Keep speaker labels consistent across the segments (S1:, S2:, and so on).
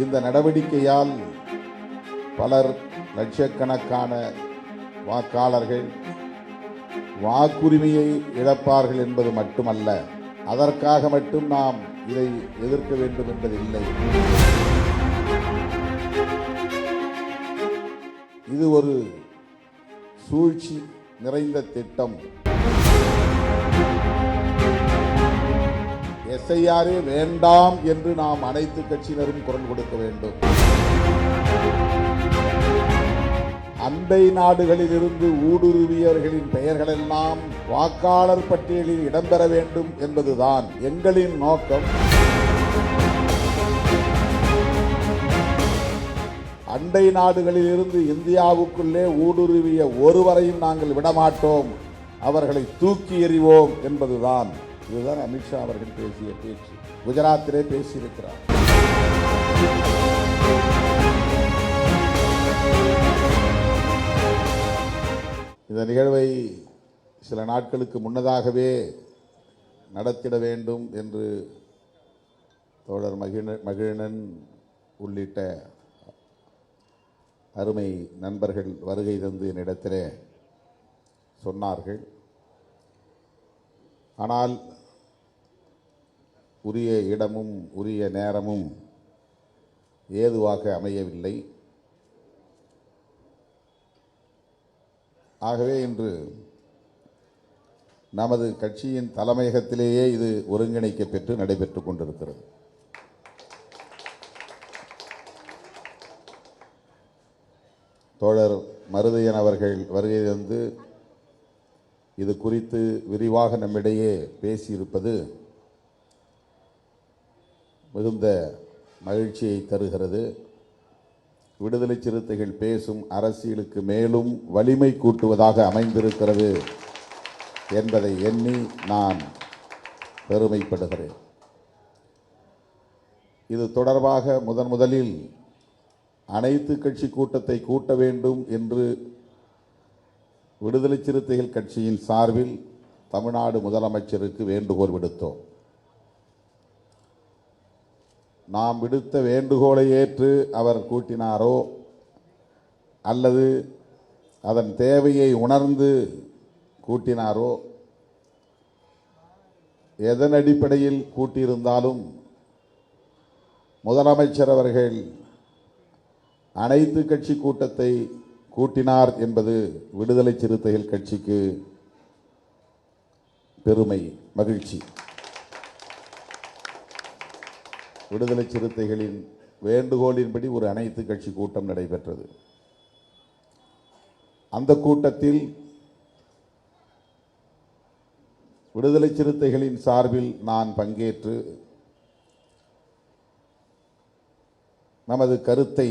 S1: இந்த நடவடிக்கையால் பலர் லட்சக்கணக்கான வாக்காளர்கள் வாக்குரிமையை இழப்பார்கள் என்பது மட்டுமல்ல, அதற்காக மட்டும் நாம் இதை எதிர்க்க வேண்டும் என்பதில்லை. இது ஒரு சூழ்ச்சி நிறைந்த திட்டம். எஸ்ஐஆரே வேண்டாம் என்று நாம் அனைத்து கட்சியினரும் குரல் கொடுக்க வேண்டும். அண்டை நாடுகளில் இருந்து ஊடுருவியவர்களின் பெயர்களெல்லாம் வாக்காளர் பட்டியலில் இடம்பெற வேண்டும் என்பதுதான் எங்களின் நோக்கம். அண்டை நாடுகளில் இருந்து இந்தியாவுக்குள்ளே ஊடுருவிய ஒருவரையும் நாங்கள் விடமாட்டோம், அவர்களை தூக்கி எறிவோம் என்பதுதான். இதுதான் அமித்ஷா அவர்கள் பேசிய பேச்சு. குஜராத்திலே பேசியிருக்கிறார். இந்த நிகழ்வை சில நாட்களுக்கு முன்னதாகவே நடத்திட வேண்டும் என்று தோழர் மகிழன் உள்ளிட்ட அருமை நண்பர்கள் வருகை தந்து என்னிடத்திலே சொன்னார்கள். ஆனால் உரிய இடமும் உரிய நேரமும் ஏதுவாக அமையவில்லை. ஆகவே இன்று நமது கட்சியின் தலைமையகத்திலேயே இது ஒருங்கிணைக்கப்பெற்று நடைபெற்றுக் கொண்டிருக்கிறது. தோழர் மருதையன் அவர்கள் வருகை தந்து இது குறித்து விரிவாக நம்மிடையே பேசியிருப்பது மிகுந்த மகிழ்ச்சியை தருகிறது. விடுதலை சிறுத்தைகள் பேசும் அரசியலுக்கு மேலும் வலிமை கூட்டுவதாக அமைந்திருக்கிறது என்பதை எண்ணி நான் பெருமைப்படுகிறேன். இது தொடர்பாக முதலில் அனைத்து கட்சி கூட்டத்தை கூட்ட வேண்டும் என்று விடுதலை சிறுத்தைகள் கட்சியின் சார்பில் தமிழ்நாடு முதலமைச்சருக்கு வேண்டுகோள் விடுத்தோம். நாம் விடுத்த வேண்டுகோளை ஏற்று அவர் கூட்டினாரோ அல்லது அதன் தேவையை உணர்ந்து கூட்டினாரோ, எதன் அடிப்படையில் கூட்டியிருந்தாலும் முதலமைச்சர் அவர்கள் அனைத்து கட்சி கூட்டத்தை கூட்டினார் என்பது விடுதலை சிறுத்தைகள் கட்சிக்கு பெருமை, மகிழ்ச்சி. விடுதலை சிறுத்தைகளின் வேண்டுகோளின்படி ஒரு அனைத்து கட்சி கூட்டம் நடைபெற்றது. அந்த கூட்டத்தில் விடுதலை சிறுத்தைகளின் சார்பில் நான் பங்கேற்று நமது கருத்தை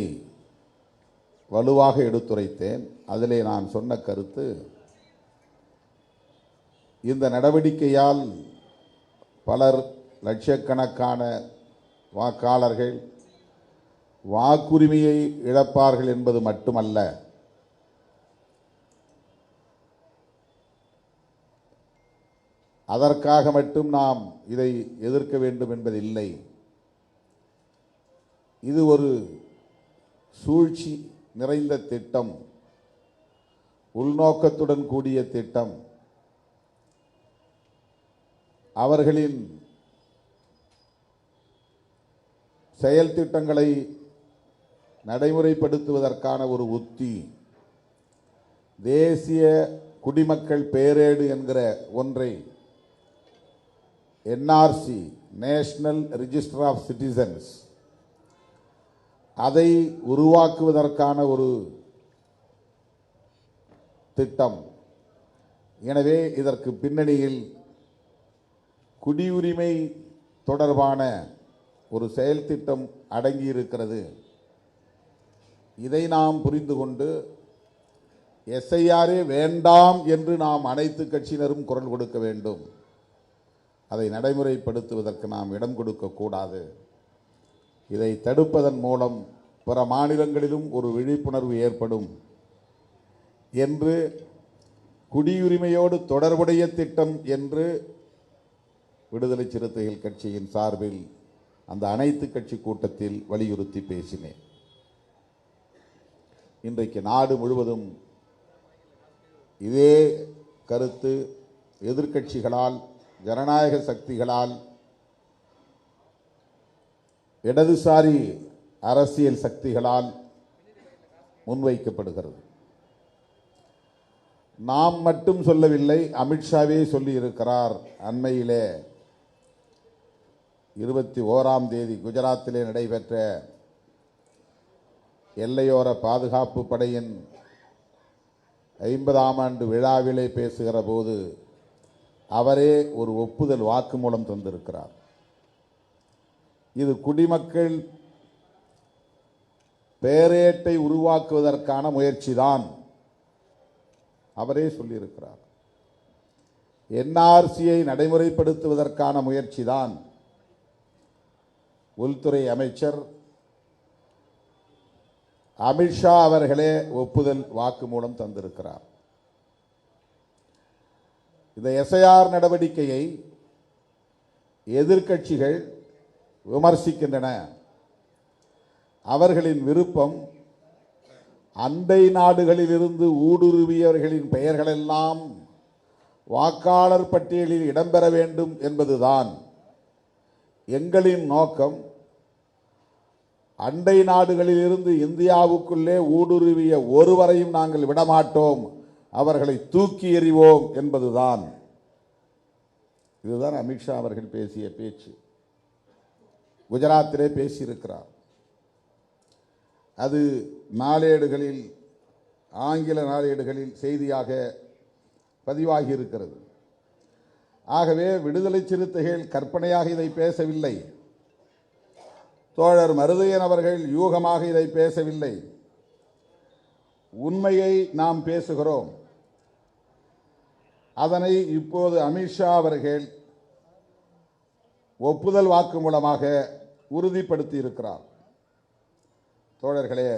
S1: வலுவாக எடுத்துரைத்தேன். அதிலே நான் சொன்ன கருத்து, இந்த நடவடிக்கையால் பலர் லட்சக்கணக்கான வாக்காளர்கள் வாக்குரிமையை இழப்பார்கள் என்பது மட்டுமல்ல, அதற்காக மட்டும் நாம் இதை எதிர்க்க வேண்டும் என்பதில்லை. இது ஒரு சூழ்ச்சி நிறைந்த திட்டம், உள்நோக்கத்துடன் கூடிய திட்டம். அவர்களின் செயல் திட்டங்களை நடைமுறைப்படுத்துவதற்கான ஒரு உத்தி தேசிய குடிமக்கள் பேரேடு என்கிற ஒன்றை NRC, national register of citizens, அதை உருவாக்குவதற்கான ஒரு திட்டம். எனவே இதற்கு பின்னணியில் குடியுரிமை தொடர்பான ஒரு செயல் திட்டம் அடங்கியிருக்கிறது. இதை நாம் புரிந்து கொண்டு எஸ்ஐஆரே வேண்டாம் என்று நாம் அனைத்து கட்சியினரும் குரல் கொடுக்க வேண்டும். அதை நடைமுறைப்படுத்துவதற்கு நாம் இடம் கொடுக்கக்கூடாது. இதை தடுப்பதன் மூலம் பிற மாநிலங்களிலும் ஒரு விழிப்புணர்வு ஏற்படும் என்று குடியுரிமையோடு தொடர்புடைய திட்டம் என்று விடுதலை சிறுத்தைகள் கட்சியின் சார்பில் அந்த அனைத்து கட்சி கூட்டத்தில் வலியுறுத்தி பேசினேன். இன்றைக்கு நாடு முழுவதும் இதே கருத்து எதிர்க்கட்சிகளால், ஜனநாயக சக்திகளால், இடதுசாரி அரசியல் சக்திகளால் முன்வைக்கப்படுகிறது. நாம் மட்டும் சொல்லவில்லை, அமித்ஷாவே சொல்லி இருக்கிறார். அண்மையிலே 21ஆம் தேதி குஜராத்திலே நடைபெற்ற எல்லையோர பாதுகாப்பு படையின் 50ஆம் ஆண்டு விழாவிலே பேசுகிற போது அவரே ஒரு ஒப்புதல் வாக்குமூலம் தந்திருக்கிறார். இது குடிமக்கள் பேரேட்டை உருவாக்குவதற்கான முயற்சிதான். அவரே சொல்லியிருக்கிறார். என்ஆர்சியை நடைமுறைப்படுத்துவதற்கான முயற்சிதான். உள்துறை அமைச்சர் அமித்ஷா அவர்களே ஒப்புதல் வாக்குமூலம் தந்திருக்கிறார். இந்த எஸ்ஐஆர் நடவடிக்கையை எதிர்க்கட்சிகள் விமர்சிக்கின்றன. அவர்களின் விருப்பம் அண்டை நாடுகளிலிருந்து ஊடுருவியவர்களின் பெயர்களெல்லாம் வாக்காளர் பட்டியலில் இடம்பெற வேண்டும் என்பதுதான். எங்களின் நோக்கம் அண்டை நாடுகளிலிருந்து இந்தியாவுக்குள்ளே ஊடுருவிய ஒருவரையும் நாங்கள் விடமாட்டோம், அவர்களை தூக்கி எறிவோம் என்பதுதான். இதுதான் அமித்ஷா அவர்கள் பேசிய பேச்சு. குஜராத்திலே பேசியிருக்கிறார். அது நாளேடுகளில், ஆங்கில நாளேடுகளில் செய்தியாக பதிவாகி இருக்கிறது. ஆகவே விடுதலை சிறுத்தைகள் கற்பனையாக இதை பேசவில்லை. தோழர் மருதையன் அவர்கள் யூகமாக இதை பேசவில்லை. உண்மையை நாம் பேசுகிறோம். அதனை இப்போது அமித்ஷா அவர்கள் ஒப்புதல் வாக்கு மூலமாக உறுதிப்படுத்தி இருக்கிறார். தோழர்களே,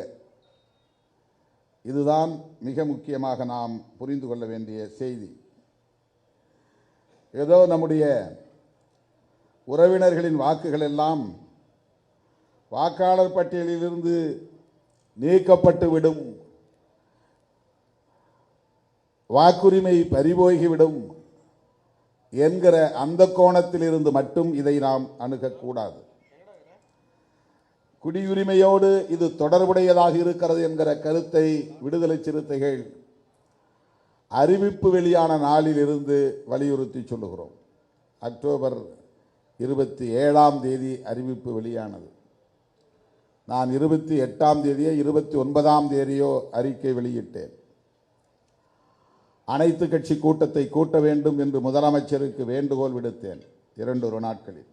S1: இதுதான் மிக முக்கியமாக நாம் புரிந்து கொள்ள வேண்டிய செய்தி. ஏதோ நம்முடைய உறவினர்களின் வாக்குகள் எல்லாம் வாக்காளர் பட்டியலில் இருந்து நீக்கப்பட்டு விடும், வாக்குரிமை பறிபோகிவிடும் என்கிற அந்த கோணத்தில் இருந்து மட்டும் இதை நாம் அணுகக்கூடாது. குடியுரிமையோடு இது தொடர்புடையதாக இருக்கிறது என்கிற கருத்தை விடுதலை சிறுத்தைகள் அறிவிப்பு வெளியான நாளில் இருந்து வலியுறுத்தி சொல்லுகிறோம். அக்டோபர் 27ஆம் தேதி அறிவிப்பு வெளியானது. நான் 28ஆம் தேதியோ 29ஆம் தேதியோ அறிக்கை வெளியிட்டேன். அனைத்து கட்சி கூட்டத்தை கூட்ட வேண்டும் என்று முதலமைச்சருக்கு வேண்டுகோள் விடுத்தேன் 2 நாட்களில்.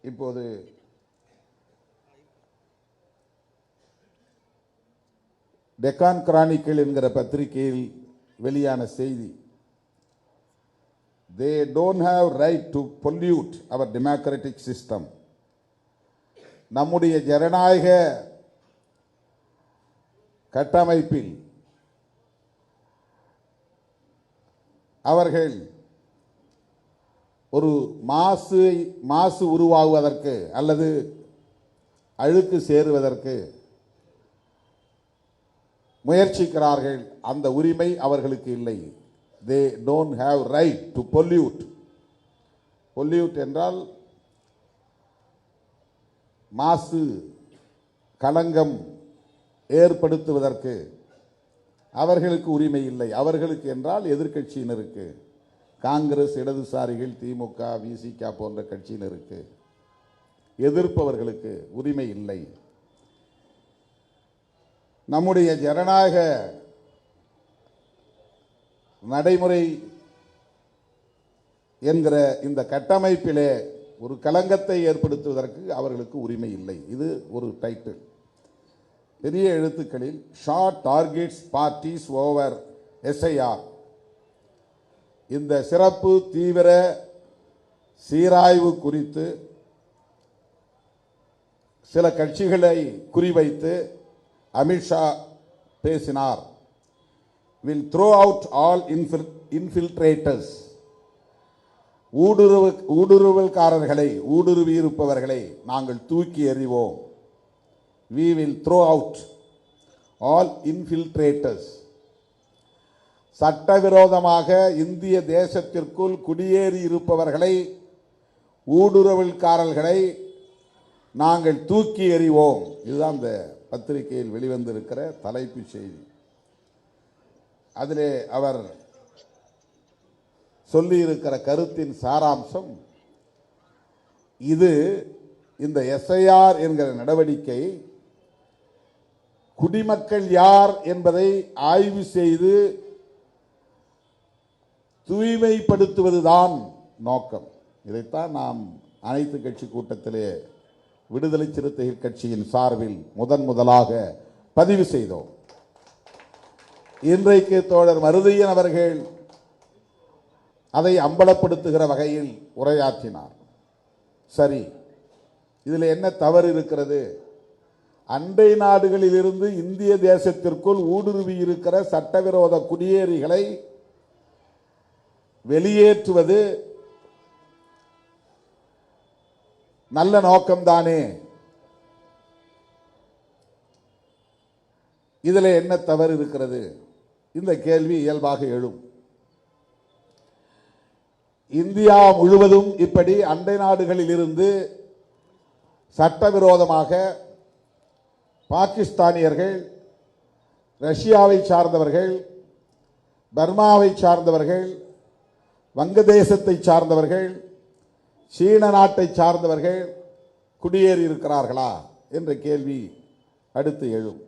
S1: இப்போது டெக்கான் கிரானிக்கல் என்கிற பத்திரிகையில் வெளியான செய்தி, they don't have right to pollute our democratic system. நம்முடைய ஜனநாயக கட்டமைப்பில் அவர்கள் ஒரு மாசு உருவாகுவதற்கு அல்லது அழுக்கு சேருவதற்கு முயற்சிக்கிறார்கள். அந்த உரிமை அவர்களுக்கு இல்லை. they don't have right to pollute. pollute என்றால் மாசு, களங்கம் ஏற்படுத்துவதற்கு அவர்களுக்கு உரிமை இல்லை. அவர்களுக்கு என்றால் எதிர்க்கட்சியினருக்கு, காங்கிரஸ், இடதுசாரிகள், திமுக, விசிக போன்ற கட்சியினருக்கு, எதிர்ப்பவர்களுக்கு உரிமை இல்லை. நம்முடைய ஜனநாயக நடைமுறை என்கிற இந்த கட்டமைப்பிலே ஒரு கலங்கத்தை ஏற்படுத்துவதற்கு அவர்களுக்கு உரிமை இல்லை. இது ஒரு டைட்டில். பெரிய எழுத்துக்களில் short targets parties over SIR. இந்த சிறப்பு தீவிர சீராய்வு குறித்து சில கட்சிகளை குறிவைத்து அமித்ஷா பேசினார். will throw out all infiltrators ஊடுருவல்காரர்களை ஊடுருவி இருப்பவர்களை நாங்கள் தூக்கி எறிவோம். We will throw out all infiltrators. சட்டவிரோதமாக இந்திய தேசத்திற்குள் குடியேறி இருப்பவர்களை ஊடுருவல்காரர்களை நாங்கள் தூக்கி எறிவோம். இதுதான் இந்த பத்திரிகையில் வெளிவந்திருக்கிற தலைப்பு செய்தி. அதிலே அவர் சொல்லியிருக்கிற கருத்தின் சாராம்சம் இது. இந்த எஸ்ஐஆர் என்கிற நடவடிக்கை குடிமக்கள் யார் என்பதை ஆய்வு செய்து தூய்மைப்படுத்துவதுதான் நோக்கம். இதைத்தான் நாம் அனைத்து கட்சி கூட்டத்திலே விடுதலை சிறுத்தைகள் கட்சியின் சார்பில் முதலாக பதிவு செய்தோம். இன்றைக்கு தோழர் மருதையன் அவர்கள் அதை அம்பலப்படுத்துகிற வகையில் உரையாற்றினார். சரி, இதில் என்ன தவறு இருக்கிறது? அண்டை நாடுகளில் இருந்து இந்திய தேசத்திற்குள் ஊடுருவி இருக்கிற சட்டவிரோத குடியேறிகளை வெளியேற்றுவது நல்ல நோக்கம்தானே. இதில் என்ன தவறு இருக்கிறது? இந்த கேள்வி இயல்பாக எழும். இந்தியா முழுவதும் இப்படி அண்டை நாடுகளில் இருந்து சட்டவிரோதமாக பாகிஸ்தானியர்கள், ரஷ்யாவை சார்ந்தவர்கள், பர்மாவை சார்ந்தவர்கள், வங்கதேசத்தை சார்ந்தவர்கள், சீன நாட்டை சார்ந்தவர்கள் குடியேறி இருக்கிறார்களா என்ற கேள்வி அடுத்து எழும்.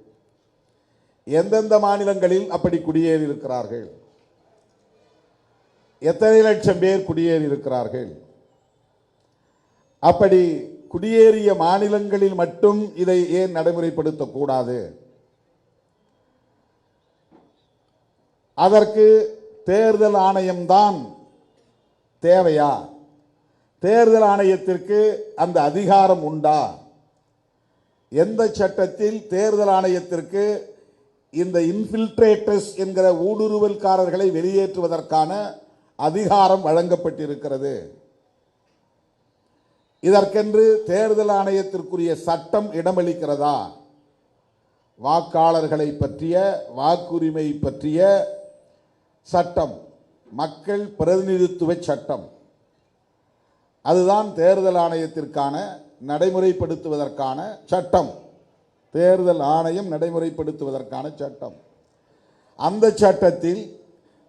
S1: எந்தெந்த மாநிலங்களில் அப்படி குடியேறி இருக்கிறார்கள்? எத்தனை லட்சம் பேர் குடியேறி இருக்கிறார்கள்? அப்படி குடியேறிய மாநிலங்களில் மட்டும் இதை ஏன் நடைமுறைப்படுத்தக்கூடாது? அதற்கு தேர்தல் ஆணையம்தான் தேவையா? தேர்தல் ஆணையத்திற்கு அந்த அதிகாரம் உண்டா? எந்த சட்டத்தில் தேர்தல் ஆணையத்திற்கு இந்த இன்ஃபில்ட்ரேட்டர்ஸ் என்கிற ஊடுருவல்காரர்களை வெளியேற்றுவதற்கான அதிகாரம் வழங்கப்பட்டிருக்கிறது? இதற்கென்று தேர்தல் ஆணையத்திற்குரிய சட்டம் இடமளிக்கிறதா? வாக்காளர்களை பற்றிய, வாக்குரிமை பற்றிய சட்டம், மக்கள் பிரதிநிதித்துவ சட்டம், அதுதான் தேர்தல் ஆணையத்திற்கான நடைமுறைப்படுத்துவதற்கான சட்டம். தேர்தல் ஆணையம் நடைமுறைப்படுத்துவதற்கான சட்டம். அந்த சட்டத்தில்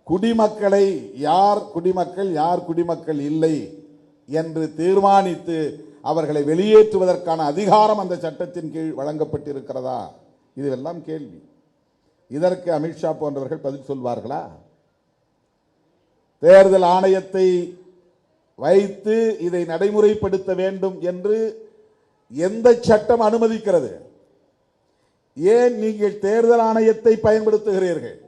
S1: குடிமக்களை யார் குடிமக்கள், யார் குடிமக்கள் இல்லை என்று தீர்மானித்து அவர்களை வெளியேற்றுவதற்கான அதிகாரம் அந்த சட்டத்தின் கீழ் வழங்கப்பட்டிருக்கிறதா? இதுவெல்லாம் கேள்வி. இதற்கு அமித்ஷா போன்றவர்கள் பதில் சொல்வார்களா? தேர்தல் ஆணையத்தை வைத்து இதை நடைமுறைப்படுத்த வேண்டும் என்று எந்த சட்டம் அனுமதிக்கிறது? ஏன் நீங்கள் தேர்தல் ஆணையத்தை பயன்படுத்துகிறீர்கள்?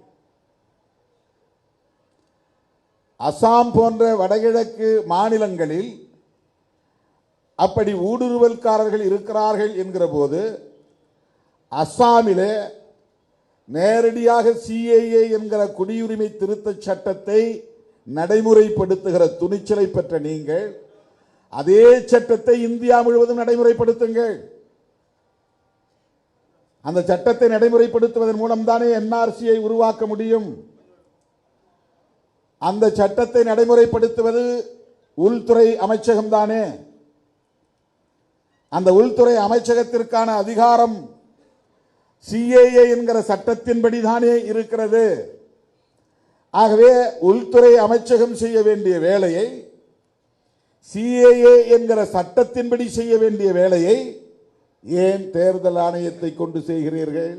S1: அசாம் போன்ற வடகிழக்கு மாநிலங்களில் அப்படி ஊடுருவல்காரர்கள் இருக்கிறார்கள் என்கிற போது அசாமிலே நேரடியாக சிஏஏ என்கிற குடியுரிமை திருத்த சட்டத்தை நடைமுறைப்படுத்துகிற துணிச்சலை பெற்ற நீங்கள் அதே சட்டத்தை இந்தியா முழுவதும் நடைமுறைப்படுத்துங்கள். அந்த சட்டத்தை நடைமுறைப்படுத்துவதன் மூலம் தானே என்ஆர்சியை உருவாக்க முடியும். அந்த சட்டத்தை நடைமுறைப்படுத்துவது உள்துறை அமைச்சகம் தானே. அந்த உள்துறை அமைச்சகத்திற்கான அதிகாரம் சிஏஏ என்கிற சட்டத்தின்படி தானே இருக்கிறது. ஆகவே உள்துறை அமைச்சகம் செய்ய வேண்டிய வேலையை, சிஏஏ என்கிற சட்டத்தின்படி செய்ய வேண்டிய வேலையை ஏன் தேர்தல் ஆணையத்தை கொண்டு செய்கிறீர்கள்?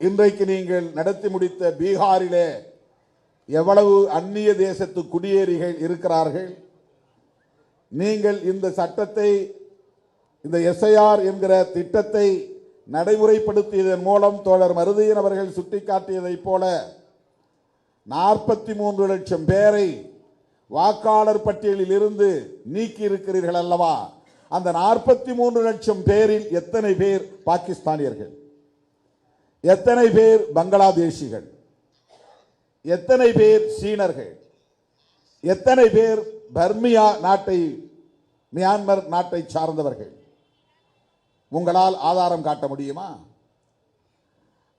S1: இன்றைக்கு நீங்கள் நடத்தி முடித்த பீகாரிலே எவ்வளவு அந்நிய தேசத்து குடியேறிகள் இருக்கிறார்கள்? நீங்கள் இந்த சட்டத்தை, இந்த எஸ்ஐஆர் என்கிற திட்டத்தை நடைமுறைப்படுத்தியதன் மூலம் தோழர் மருதையன் அவர்கள் சுட்டிக்காட்டியதைப் போல 43 லட்சம் பேரை வாக்காளர் பட்டியலில் இருந்து நீக்கி இருக்கிறீர்கள் அல்லவா? அந்த 43 லட்சம் பேரில் எத்தனை பேர் பாகிஸ்தானியர்கள், எத்தனை பேர் பங்களாதேஷிகள், எத்தனை பேர் சீனர்கள், எத்தனை பேர் பர்மியா நாட்டை, மியான்மர் நாட்டை சார்ந்தவர்கள்? உங்களால் ஆதாரம் காட்ட முடியுமா?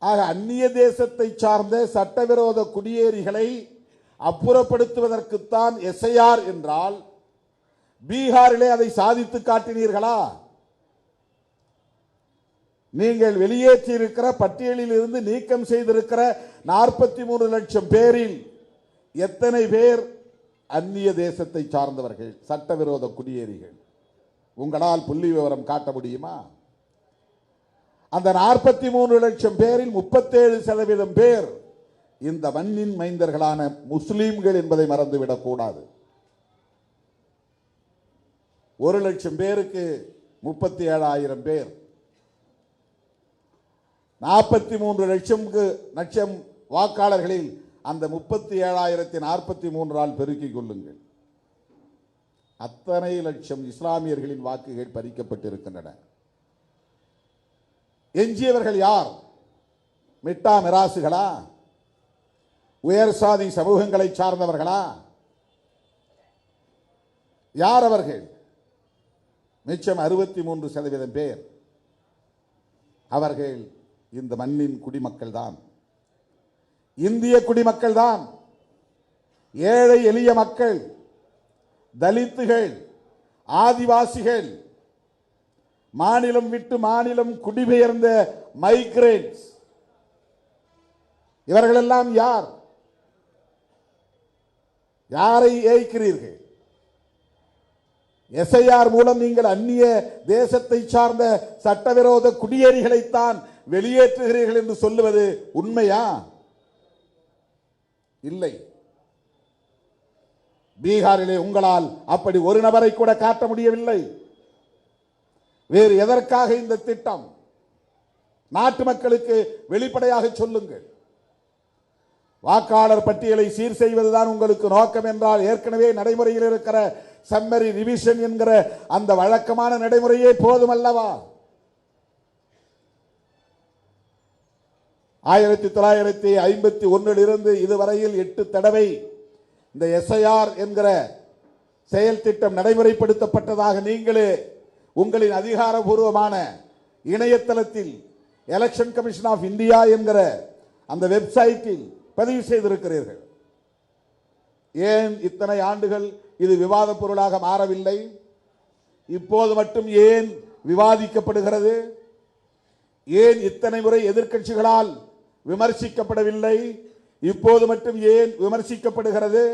S1: ஆக அந்நிய தேசத்தை சார்ந்த சட்டவிரோத குடியேறிகளை அப்புறப்படுத்துவதற்குத்தான் எஸ்ஐஆர் என்றால், பீகாரிலே அதை சாதித்து காட்டினீர்களா? நீங்கள் வெளியேற்றியிருக்கிற பட்டியலில் இருந்து நீக்கம் செய்திருக்கிற 43 லட்சம் பேரில் எத்தனை பேர் அந்நிய தேசத்தை சார்ந்தவர்கள், சட்டவிரோத குடியேறிகள்? உங்களால் புள்ளி விவரம் காட்ட முடியுமா? அந்த 43 லட்சம் பேரில் 37% பேர் இந்த மண்ணின் மைந்தர்களான முஸ்லிம்கள் என்பதை மறந்துவிடக் கூடாது. 1 லட்சம் பேருக்கு 37,000 பேர், 43 லட்சம் வாக்காளர்களில் அந்த 37,043 பெருக்கிக் கொள்ளுங்கள். அத்தனை லட்சம் இஸ்லாமியர்களின் வாக்குகள் பறிக்கப்பட்டிருக்கின்றன. எஞ்சியவர்கள் யார்? மிட்டா மிராசுகளா? உயர் சாதி சமூகங்களை சார்ந்தவர்களா? யார் அவர்கள்? மிச்சம் 63% பேர் அவர்கள் இந்த மண்ணின் குடிமக்கள் தான், இந்திய குடிமக்கள் தான். ஏழை எளிய மக்கள், தலித்துகள், ஆதிவாசிகள், மாநிலம் விட்டு மாநிலம் குடிபெயர்ந்த மைக்ரேட்ஸ், இவர்களெல்லாம் யார்? யாரை ஏய்க்கிறீர்கள்? எஸ்ஐஆர் மூலம் நீங்கள் அந்நிய தேசத்தை சார்ந்த சட்டவிரோத குடியேறிகளைத்தான் வெளியேற்றுகிறீர்கள் என்று சொல்லுவது உண்மையா? இல்லை. பீகாரிலே உங்களால் அப்படி ஒரு நபரை கூட காட்ட முடியவில்லை. வேறு எதற்காக இந்த திட்டம்? நாட்டு மக்களுக்கு வெளிப்படையாக சொல்லுங்கள். வாக்காளர் பட்டியலை சீர் செய்வதுதான் உங்களுக்கு நோக்கம் என்றால், ஏற்கனவே நடைமுறையில் இருக்கிற சம்மரி ரிவிஷன் என்கிற அந்த வழக்கமான நடைமுறையே போதும் அல்லவா? 1951 இருந்து இதுவரையில் 8 தடவை இந்த எஸ்ஐஆர் என்கிற செயல் திட்டம் நடைமுறைப்படுத்தப்பட்டதாக நீங்களே உங்களின் அதிகாரபூர்வமான இணையதளத்தில் எலெக்ஷன் கமிஷன் ஆஃப் இந்தியா என்கிற அந்த வெப்சைட்டில் பதிவு செய்திருக்கிறீர்கள். ஏன் இத்தனை ஆண்டுகள் இது விவாத பொருளாக மாறவில்லை? இப்போது மட்டும் ஏன் விவாதிக்கப்படுகிறது? ஏன் இத்தனை முறை எதிர்க்கட்சிகளால் விமர்சிக்கப்படவில்லை? இப்போது மட்டும் ஏன் விமர்சிக்கப்படுகிறது?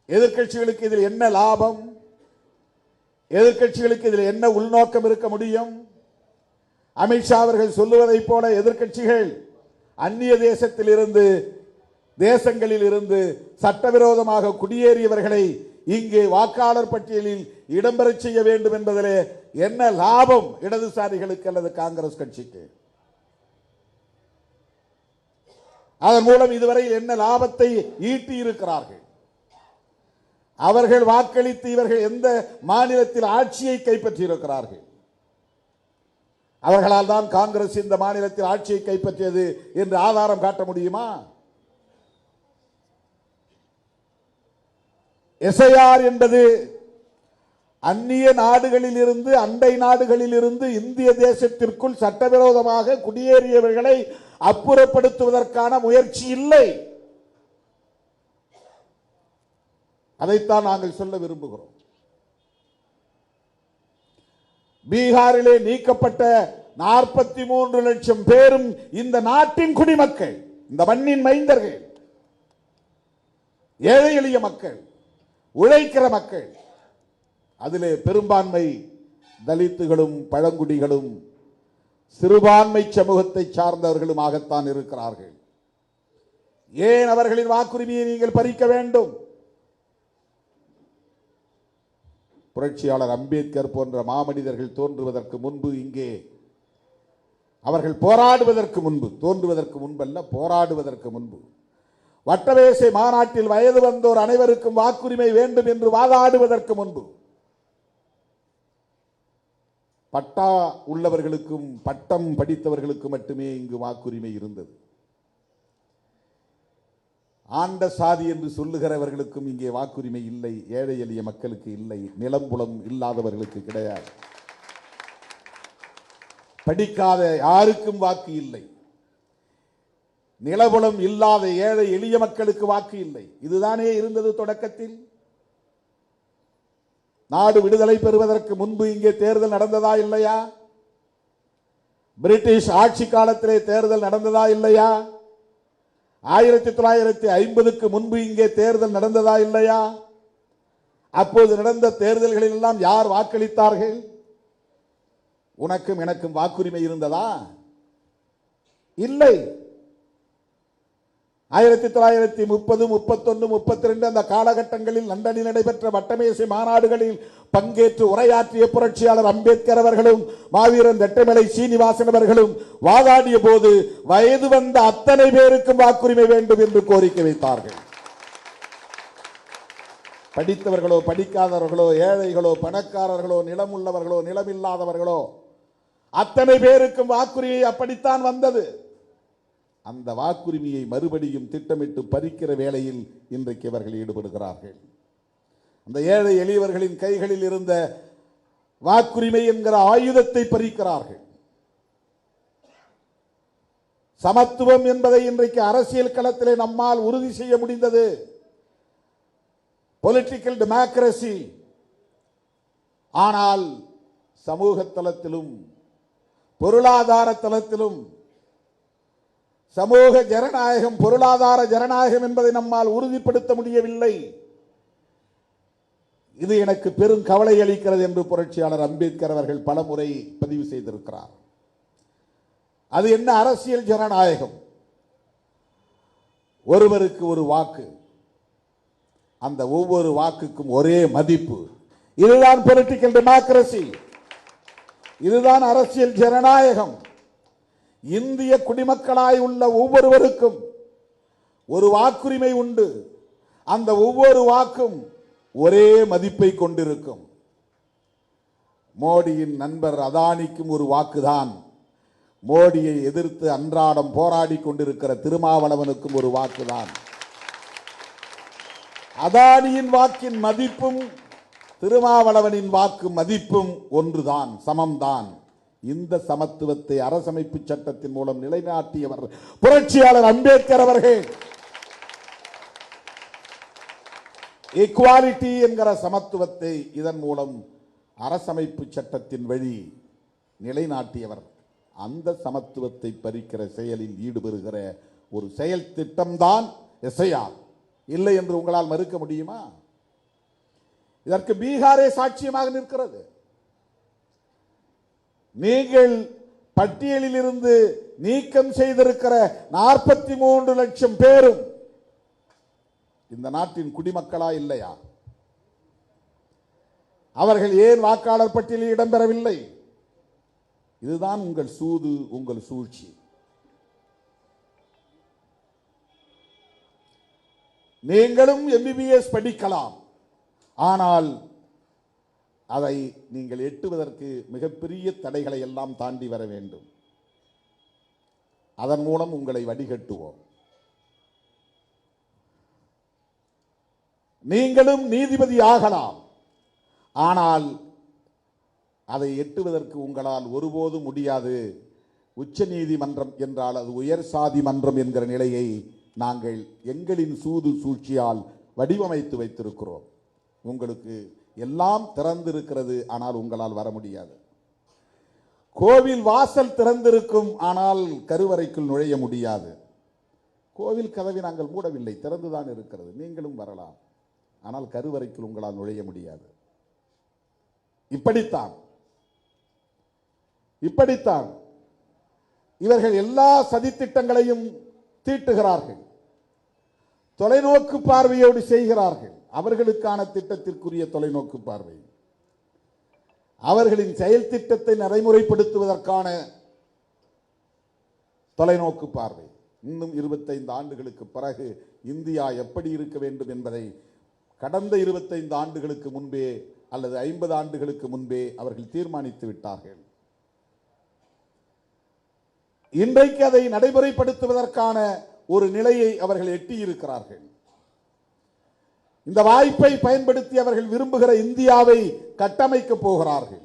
S1: எதிர்க்கட்சிகளுக்கு இதில் என்ன லாபம்? எதிர்க்கட்சிகளுக்கு இதில் என்ன உள்நோக்கம் இருக்க முடியும்? அமித்ஷா அவர்கள் சொல்லுவதைப் போல எதிர்க்கட்சிகள் அந்நிய தேசங்களில் இருந்து சட்டவிரோதமாக குடியேறியவர்களை இங்கே வாக்காளர் பட்டியலில் இடம்பெறச் செய்ய வேண்டும் என்பதிலே என்ன லாபம் இடதுசாரிகளுக்கு அல்லது காங்கிரஸ் கட்சிக்கு? அதன் மூலம் இதுவரை என்ன லாபத்தை ஈட்டி இருக்கிறார்கள்? அவர்கள் வாக்களித்து இவர்கள் எந்த மாநிலத்தில் ஆட்சியை கைப்பற்றி இருக்கிறார்கள்? அவர்களால் தான் காங்கிரஸ் இந்த மாநிலத்தில் ஆட்சியை கைப்பற்றியது என்று ஆதாரம் காட்ட முடியுமா? எஸ்ஐஆர் என்பது அந்நிய நாடுகளில் இருந்து, அண்டை நாடுகளில் இருந்து இந்திய தேசத்திற்குள் சட்டவிரோதமாக குடியேறியவர்களை அப்புறப்படுத்துவதற்கான முயற்சி இல்லை. அதைத்தான் நாங்கள் சொல்ல விரும்புகிறோம். பீகாரிலே நீக்கப்பட்ட 43 லட்சம் பேரும் இந்த நாட்டின் குடிமக்கள், இந்த மண்ணின் மைந்தர்கள், ஏழை எளிய மக்கள், உழைக்கிற மக்கள். அதிலே பெரும்பான்மை தலித்துகளும் பழங்குடிகளும் சிறுபான்மை சமூகத்தை சார்ந்தவர்களுமாகத்தான் இருக்கிறார்கள். ஏன் அவர்களின் வாக்குரிமையை நீங்கள் பறிக்க வேண்டும்? புரட்சியாளர் அம்பேத்கர் போன்ற மாமனிதர்கள் தோன்றுவதற்கு முன்பு, இங்கே அவர்கள் போராடுவதற்கு முன்பு, தோன்றுவதற்கு முன்பல்ல, போராடுவதற்கு முன்பு, வட்டமேசை மாநாட்டில் வயது வந்தோர் அனைவருக்கும் வாக்குரிமை வேண்டும் என்று வாதாடுவதற்கு முன்பு, பட்டா உள்ளவர்களுக்கும் பட்டம் படித்தவர்களுக்கு மட்டுமே இங்கு வாக்குரிமை இருந்தது. ஆண்ட சாதி என்று சொல்லுகிறவர்களுக்கும் இங்கே வாக்குரிமை இல்லை, ஏழை எளிய மக்களுக்கு இல்லை, நிலம்புலம் இல்லாதவர்களுக்கு கிடையாது, படிக்காத யாருக்கும் வாக்கு இல்லை, நிலபுலம் இல்லாத ஏழை எளிய மக்களுக்கு வாக்கு இல்லை. இதுதானே இருந்தது தொடக்கத்தில். நாடு விடுதலை பெறுவதற்கு முன்பு இங்கே தேர்தல் நடந்ததா இல்லையா? பிரிட்டிஷ் ஆட்சி காலத்திலே தேர்தல் நடந்ததா இல்லையா? 1950க்கு முன்பு இங்கே தேர்தல் நடந்ததா இல்லையா? அப்போது நடந்த தேர்தல்களில் எல்லாம் யார் வாக்களித்தார்கள்? உனக்கும் எனக்கும் வாக்குரிமை இருந்ததா? இல்லை. 1930, 31, 32 அந்த காலகட்டங்களில் லண்டனில் நடைபெற்ற வட்டமேசை மாநாடுகளில் பங்கேற்று உரையாற்றிய புரட்சியாளர் அம்பேத்கர் அவர்களும் மாவீரன் ரெட்டமலை சீனிவாசன் அவர்களும் வாதாடிய போது வயது வந்த அத்தனை பேருக்கும் வாக்குரிமை வேண்டும் என்று கோரிக்கை வைத்தார்கள். படித்தவர்களோ படிக்காதவர்களோ ஏழைகளோ பணக்காரர்களோ நிலமுள்ளவர்களோ நிலமில்லாதவர்களோ அத்தனை பேருக்கும் வாக்குரிமை அப்படித்தான் வந்தது. அந்த வாக்குரிமையை மறுபடியும் திட்டமிட்டு பறிக்கிற வேளையில் இன்றைக்கு அவர்கள் ஈடுபடுகிறார்கள். அந்த ஏழை எளியவர்களின் கைகளில் இருந்த வாக்குரிமை என்கிற ஆயுதத்தை பறிக்கிறார்கள். சமத்துவம் என்பதை இன்றைக்கு அரசியல் களத்திலே நம்மால் உறுதி செய்ய முடிந்தது. Political democracy. ஆனால் சமூக தளத்திலும் பொருளாதார தளத்திலும் சமூக ஜனநாயகம் பொருளாதார ஜனநாயகம் என்பதை நம்மால் உறுதிப்படுத்த முடியவில்லை. இது எனக்கு பெரும் கவலை அளிக்கிறது என்று புரட்சியாளர் அம்பேத்கர் அவர்கள் பலமுறை பதிவு செய்திருக்கிறார். அது என்ன அரசியல் ஜனநாயகம்? ஒருவருக்கு ஒரு வாக்கு, அந்த ஒவ்வொரு வாக்குக்கும் ஒரே மதிப்பு. இதுதான் பொலிட்டிக்கல் டெமோக்ரசி, இதுதான் அரசியல் ஜனநாயகம். இந்திய குடிமக்களாய் உள்ள ஒவ்வொருவருக்கும் ஒரு வாக்குரிமை உண்டு. அந்த ஒவ்வொரு வாக்கும் ஒரே மதிப்பை கொண்டிருக்கும். மோடியின் நண்பர் அதானிக்கும் ஒரு வாக்குதான். மோடியை எதிர்த்து அன்றாடம் போராடி கொண்டிருக்கிற திருமாவளவனுக்கும் ஒரு வாக்குதான். அதானியின் வாக்கின் மதிப்பும் திருமாவளவனின் வாக்கு மதிப்பும் ஒன்றுதான், சமம்தான். இந்த சமத்துவத்தை அரசமைப்பு சட்டத்தின் மூலம் நிலைநாட்டியவர் புரட்சியாளர் அம்பேத்கர் அவர்கள். ஈக்குவாலிட்டி என்கிற சமத்துவத்தை இதன் மூலம் அரசமைப்பு சட்டத்தின் வழி நிலைநாட்டியவர். அந்த சமத்துவத்தை பறிக்கிற செயலில் ஈடுபடுகிற ஒரு செயல் திட்டம்தான் எஸ்ஐஆர். இல்லை என்று உங்களால் மறுக்க முடியுமா? இதற்கு பீகாரே சாட்சியமாக நிற்கிறது. நீங்கள் பட்டியலில் இருந்து நீக்கம் செய்திருக்கிற 43 லட்சம் பேரும் இந்த நாட்டின் குடிமக்களா இல்லையா? அவர்கள் ஏன் வாக்காளர் பட்டியலில் இடம்பெறவில்லை? இதுதான் உங்கள் சூது, உங்கள் சூழ்ச்சி. நீங்களும் MBBS படிக்கலாம், ஆனால் அதை நீங்கள் எட்டுவதற்கு மிகப்பெரிய தடைகளை எல்லாம் தாண்டி வர வேண்டும். அதன் மூலம் உங்களை வடிகட்டுவோம். நீங்களும் நீதிபதி ஆகலாம், ஆனால் அதை எட்டுவதற்கு உங்களால் ஒருபோதும் முடியாது. உச்ச நீதிமன்றம் என்றால் அது உயர் சாதி மன்றம் என்கிற நிலையை நாங்கள் எங்களின் சூது சூழ்ச்சியால் வடிவமைத்து வைத்திருக்கிறோம். உங்களுக்கு எல்லாம் திறந்திருக்கிறது, ஆனால் உங்களால் வர முடியாது. கோவில் வாசல் திறந்திருக்கும், ஆனால் கருவறைக்குள் நுழைய முடியாது. கோவில் கதவை நாங்கள் மூடவில்லை, திறந்துதான் இருக்கிறது. நீங்களும் வரலாம், ஆனால் கருவறைக்குள் உங்களால் நுழைய முடியாது. இப்படித்தான் இவர்கள் எல்லா சதித்திட்டங்களையும் தீட்டுகிறார்கள். தொலைநோக்கு பார்வையோடு செய்கிறார்கள். அவர்களுக்கான திட்டத்திற்குரிய தொலைநோக்கு பார்வை, அவர்களின் செயல் திட்டத்தை நடைமுறைப்படுத்துவதற்கான தொலைநோக்கு பார்வை. இன்னும் 25 ஆண்டுகளுக்கு பிறகு இந்தியா எப்படி இருக்க வேண்டும் என்பதை கடந்த 25 ஆண்டுகளுக்கு முன்பே அல்லது 50 ஆண்டுகளுக்கு முன்பே அவர்கள் தீர்மானித்து விட்டார்கள். இன்றைக்கு அதை நடைமுறைப்படுத்துவதற்கான ஒரு நிலையை அவர்கள் எட்டியிருக்கிறார்கள். இந்த வாய்ப்பை பயன்படுத்தி அவர்கள் விரும்புகிற இந்தியாவை கட்டமைக்க போகிறார்கள்.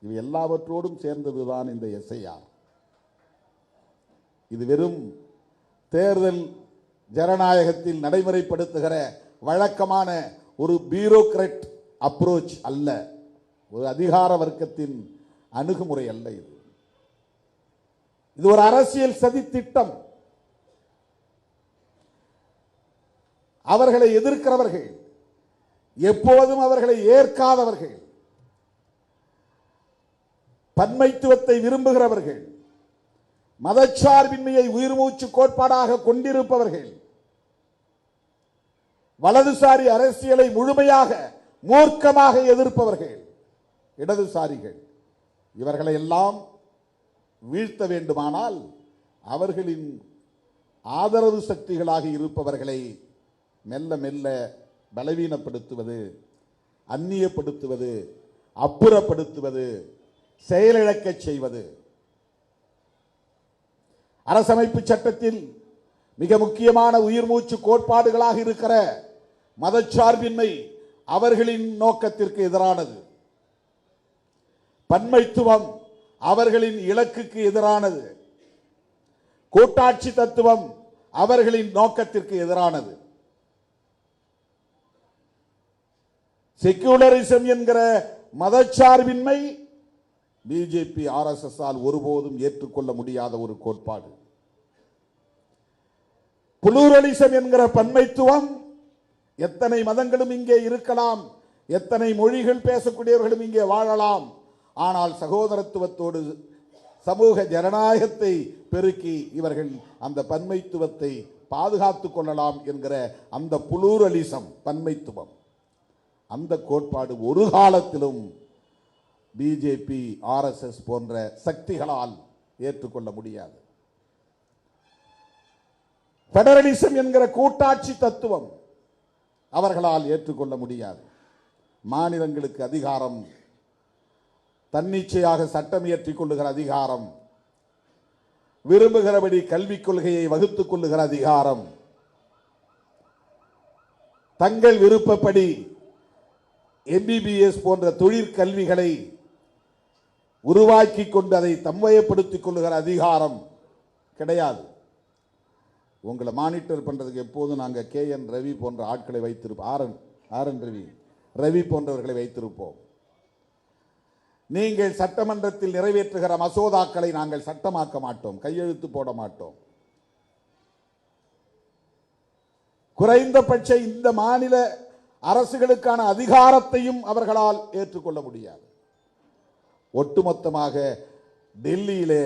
S1: இவை எல்லாவற்றோடும் சேர்ந்ததுதான் இந்த எஸ்ஐஆர். இது வெறும் தேர்தல் ஜனநாயகத்தில் நடைமுறைப்படுத்துகிற வழக்கமான ஒரு பியூரோக்ராட் அப்ரோச் அல்ல, ஒரு அதிகார வர்க்கத்தின் அணுகுமுறை அல்ல. இது ஒரு அரசியல் சதி திட்டம். அவர்களை எதிர்க்கிறவர்கள், எப்போதும் அவர்களை ஏற்காதவர்கள், பன்மைத்துவத்தை விரும்புகிறவர்கள், மதச்சார்பின்மையை உயிர்மூச்சு கோட்பாடாக கொண்டிருப்பவர்கள், வலதுசாரி அரசியலை முழுமையாக மூர்க்கமாக எதிர்ப்பவர்கள், இடதுசாரிகள், இவர்களை எல்லாம் வீழ்த்த வேண்டுமானால் அவர்களின் ஆதரவு சக்திகளாக இருப்பவர்களை மெல்ல மெல்ல பலவீனப்படுத்துவது, அந்நியப்படுத்துவது, அப்புறப்படுத்துவது, செயலிழக்க செய்வது. அரசமைப்பு சட்டத்தில் மிக முக்கியமான உயிர் மூச்சு கோட்பாடுகளாக இருக்கிற மதச்சார்பின்மை அவர்களின் நோக்கத்திற்கு எதிரானது. பன்மைத்துவம் அவர்களின் இலக்குக்கு எதிரானது. கூட்டாட்சி தத்துவம் அவர்களின் நோக்கத்திற்கு எதிரானது. செக்யூலரிசம் என்கிற மதச்சார்பின்மை பிஜேபி RSS ஆல் ஒருபோதும் ஏற்றுக்கொள்ள முடியாத ஒரு கோட்பாடு. புளூரலிசம் என்கிற பன்மைத்துவம், எத்தனை மதங்களும் இங்கே இருக்கலாம், எத்தனை மொழிகள் பேசக்கூடியவர்களும் இங்கே வாழலாம், ஆனால் சகோதரத்துவத்தோடு சமூக ஜனநாயகத்தை பெருக்கி இவர்கள் அந்த பன்மைத்துவத்தை பாதுகாத்துக் கொள்ளலாம் என்கிற அந்த புளூரலிசம், பன்மைத்துவம், அந்த கோட்பாடு ஒரு காலத்திலும் பிஜேபி RSS போன்ற சக்திகளால் ஏற்றுக்கொள்ள முடியாது. பெடரலிசம் என்கிற கூட்டாட்சி தத்துவம் அவர்களால் ஏற்றுக்கொள்ள முடியாது. மாநிலங்களுக்கு அதிகாரம், தன்னிச்சையாக சட்டம் இயற்றிக் கொள்ளுகிற அதிகாரம், விரும்புகிறபடி கல்விக் கொள்கையை வகுத்துக் கொள்ளுகிற அதிகாரம், தங்கள் விருப்பப்படி MBBS போன்ற தொழிற்கல்விகளை உருவாக்கி கொண்டு அதை தம்வயப்படுத்திக் கொள்ளுகிற அதிகாரம் கிடையாது. உங்களை மானிட்டர் பண்றதுக்கு எப்போதும் நாங்கள் KN ரவி போன்ற ஆட்களை வைத்திருப்போம், RN ரவி போன்றவர்களை வைத்திருப்போம். நீங்கள் சட்டமன்றத்தில் நிறைவேற்றுகிற மசோதாக்களை நாங்கள் சட்டமாக்க மாட்டோம், கையெழுத்து போட மாட்டோம். குறைந்தபட்ச இந்த மாநில அரசுகளுக்கான அதிகாரத்தையும் அவர்களால் ஏற்றுக்கொள்ள முடியாது. ஒட்டுமொத்தமாக டெல்லியிலே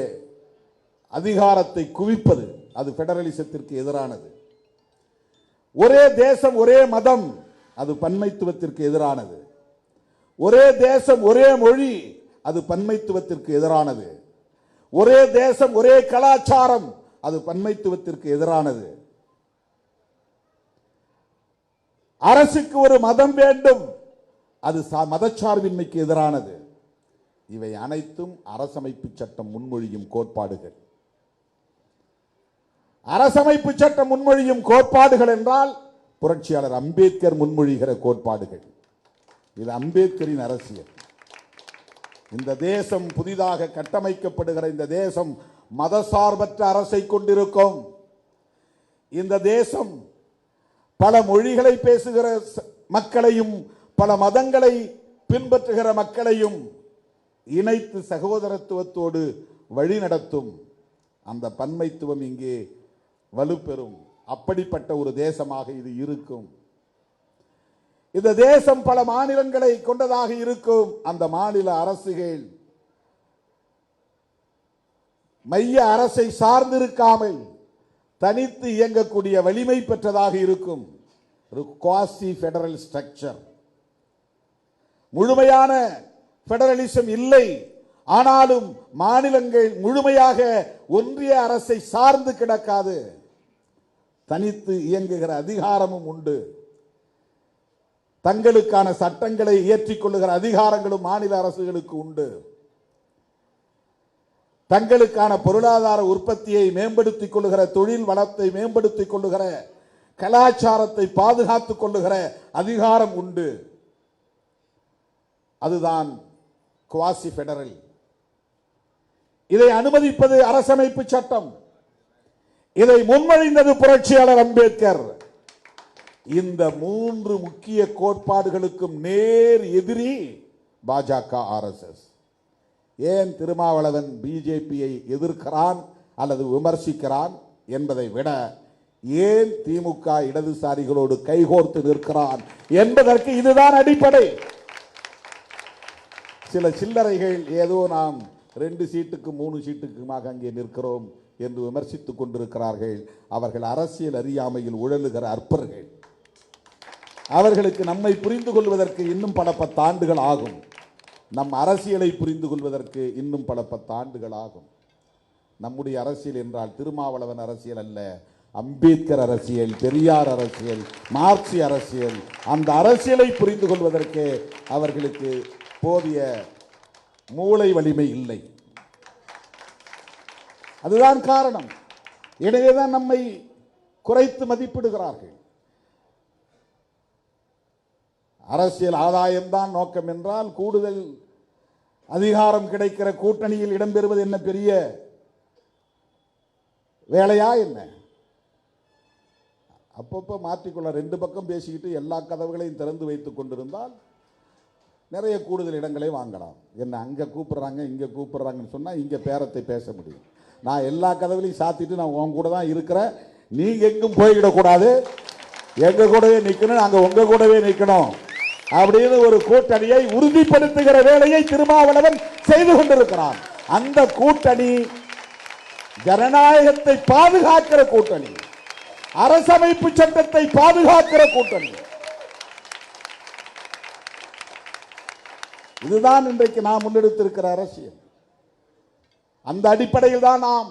S1: அதிகாரத்தை குவிப்பது அது பெடரலிசத்திற்கு எதிரானது. ஒரே தேசம் ஒரே மதம் அது பன்மைத்துவத்திற்கு எதிரானது. ஒரே தேசம் ஒரே மொழி அது பன்மைத்துவத்திற்கு எதிரானது. ஒரே தேசம் ஒரே கலாச்சாரம் அது பன்மைத்துவத்திற்கு எதிரானது. அரசுக்கு ஒரு மதம் வேண்டும், அது மதச்சார்பின்மைக்கு எதிரானது. இவை அனைத்தும் அரசமைப்பு சட்டம் முன்மொழியும் கோட்பாடுகள். அரசமைப்பு சட்டம் முன்மொழியும் கோட்பாடுகள் என்றால் புரட்சியாளர் அம்பேத்கர் முன்மொழிகிற கோட்பாடுகள். இது அம்பேத்கரின் அரசியல். இந்த தேசம் புதிதாக கட்டமைக்கப்படுகிற இந்த தேசம் மதசார்பற்ற அரசை கொண்டிருக்கும். இந்த தேசம் பல மொழிகளை பேசுகிற மக்களையும் பல மதங்களை பின்பற்றுகிற மக்களையும் இணைத்து சகோதரத்துவத்தோடு வழி நடத்தும். அந்த பன்மைத்துவம் இங்கே வலுப்பெறும். அப்படிப்பட்ட ஒரு தேசமாக இது இருக்கும். இந்த தேசம் பல மாநிலங்களை கொண்டதாக இருக்கும். அந்த மாநில அரசுகள் மைய அரசை சார்ந்திருக்காமல் தனித்து இயங்கக்கூடிய வலிமை பெற்றதாக இருக்கும். ஒரு குவாசி பெடரல் ஸ்ட்ரக்சர். முழுமையான பெடரலிசம் இல்லை, ஆனாலும் மாநிலங்கள் முழுமையாக ஒன்றிய அரசை சார்ந்து கிடக்காது. தனித்து இயங்குகிற அதிகாரமும் உண்டு. தங்களுக்கான சட்டங்களை இயற்றிக் கொள்ளுகிற அதிகாரங்களும் மாநில அரசுகளுக்கு உண்டு. தங்களுக்கான பொருளாதார உற்பத்தியை மேம்படுத்திக் கொள்ளுகிற, தொழில் வளத்தை மேம்படுத்திக் கொள்ளுகிற, கலாச்சாரத்தை பாதுகாத்துக் கொள்ளுகிற அதிகாரம் உண்டு. அதுதான் குவாசி பெடரல். இதை அனுமதிப்பது அரசமைப்பு சட்டம். இதை முன்மொழிந்தது புரட்சியாளர் அம்பேத்கர். இந்த மூன்று முக்கிய கோட்பாடுகளுக்கும் நேர் எதிரி பாஜக, ஆர்எஸ்எஸ். ஏன் திருமாவளவன் பிஜேபியை எதிர்க்கிறான் அல்லது விமர்சிக்கிறான் என்பதை விட ஏன் திமுக இடதுசாரிகளோடு கைகோர்த்து நிற்கிறான் என்பதற்கு இதுதான் அடிப்படை. சில சில்லறைகள் ஏதோ நாம் 2 சீட்டுக்கு 3 சீட்டுக்குமாக அங்கே நிற்கிறோம் என்று விமர்சித்துக் கொண்டிருக்கிறார்கள். அவர்கள் அரசியல் அறியாமையில் உழலுகிற அற்பர்கள். அவர்களுக்கு நம்மை புரிந்து கொள்வதற்கு இன்னும் பல 10 ஆண்டுகள் ஆகும். நம் அரசியலை புரிந்து கொள்வதற்கு இன்னும் பல 10 ஆண்டுகள் ஆகும். நம்முடைய அரசியல் என்றால் திருமாவளவன் அரசியல் அல்ல, அம்பேத்கர் அரசியல், பெரியார் அரசியல், மார்க்சிய அரசியல். அந்த அரசியலை புரிந்து கொள்வதற்கு அவர்களுக்கு போதிய மூளை வலிமை இல்லை. அதுதான் காரணம். எனவேதான் நம்மை குறைத்து மதிப்பிடுகிறார்கள். அரசியல் ஆதாயம்தான் நோக்கம் என்றால் கூடுதல் அதிகாரம் கிடைக்கிற கூட்டணியில் இடம்பெறுவது என்ன பெரிய வேலையா என்ன? அப்பப்போ மாற்றிக்கொள்ள 2 பக்கம் பேசிக்கிட்டு எல்லா கதவுகளையும் திறந்து வைத்துக் கொண்டிருந்தால் நிறைய கூடுதல் இடங்களை வாங்கலாம். என்ன அங்கே கூப்பிடுறாங்க இங்கே கூப்பிடுறாங்கன்னு சொன்னால் இங்கே பேரத்தை பேச முடியும். நான் எல்லா கதவுகளையும் சாத்திட்டு நான் உன் கூட தான் இருக்கிறேன், நீங்க எங்கும் போய்விடக்கூடாது, எங்க கூடவே நிற்கணும், நாங்கள் உங்க கூடவே நிற்கணும் அப்படின்னு ஒரு கூட்டணியை உறுதிப்படுத்துகிற வேலையை திருமாவளவன் செய்து கொண்டிருக்கிறான். அந்த கூட்டணி ஜனநாயகத்தை பாதுகாக்கிற கூட்டணி, அரசமைப்பு சட்டத்தை பாதுகாக்கிற கூட்டணி. இதுதான் இன்றைக்கு நாம் முன்னெடுத்திருக்கிற அரசியல். அந்த அடிப்படையில் தான் நாம்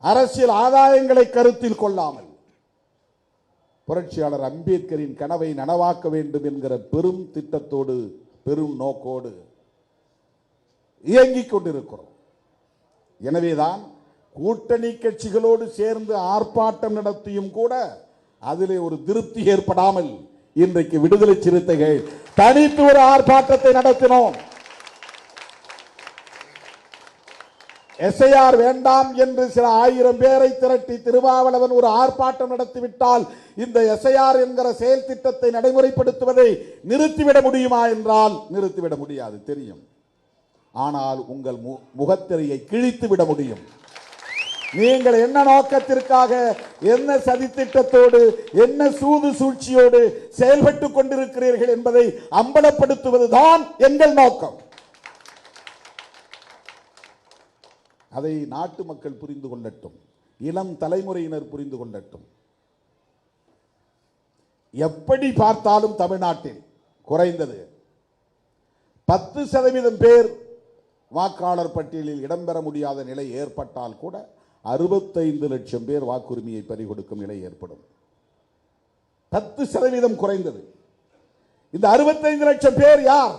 S1: அரசியல் ஆதாயங்களை கருத்தில் கொள்ளாமல் புரட்சியாளர் அம்பேத்கரின் கனவை நனவாக்க வேண்டும் என்கிற பெரும் திட்டத்தோடு, பெரும் நோக்கோடு இயங்கிக் கொண்டிருக்கிறோம். எனவேதான் கூட்டணி கட்சிகளோடு சேர்ந்து ஆர்ப்பாட்டம் நடத்தியும் கூட அதிலே ஒரு திருப்தி ஏற்படாமல் இன்றைக்கு விடுதலை சிறுத்தைகள் தனித்து ஒரு ஆர்ப்பாட்டத்தை நடத்தினோம். எஸ்ஐஆர் வேண்டாம் என்று சில 1000 பேரை திரட்டி திருமாவளவன் ஒரு ஆர்ப்பாட்டம் நடத்திவிட்டால் இந்த எஸ்ஐஆர் என்கிற செயல் திட்டத்தை நடைமுறைப்படுத்துவதை நிறுத்திவிட முடியுமா என்றால் நிறுத்திவிட முடியாது, தெரியும். ஆனால் உங்கள் முகத்திரையை கிழித்து விட முடியும். நீங்கள் என்ன நோக்கத்திற்காக, என்ன சதித்திட்டத்தோடு, என்ன சூது சூழ்ச்சியோடு செயல்பட்டுக் கொண்டிருக்கிறீர்கள் என்பதை அம்பலப்படுத்துவதுதான் எங்கள் நோக்கம். அதை நாட்டு மக்கள் புரிந்து கொள்ளட்டும், இளம் தலைமுறையினர் புரிந்து கொள்ளட்டும். எப்படி பார்த்தாலும் தமிழ்நாட்டில் குறைந்தது 10% பேர் வாக்காளர் பட்டியலில் இடம்பெற முடியாத நிலை ஏற்பட்டால் கூட 65 லட்சம் பேர் வாக்குரிமையை பறிகொடுக்கும் நிலை ஏற்படும். 10% குறைந்தது. இந்த 65 லட்சம் பேர் யார்?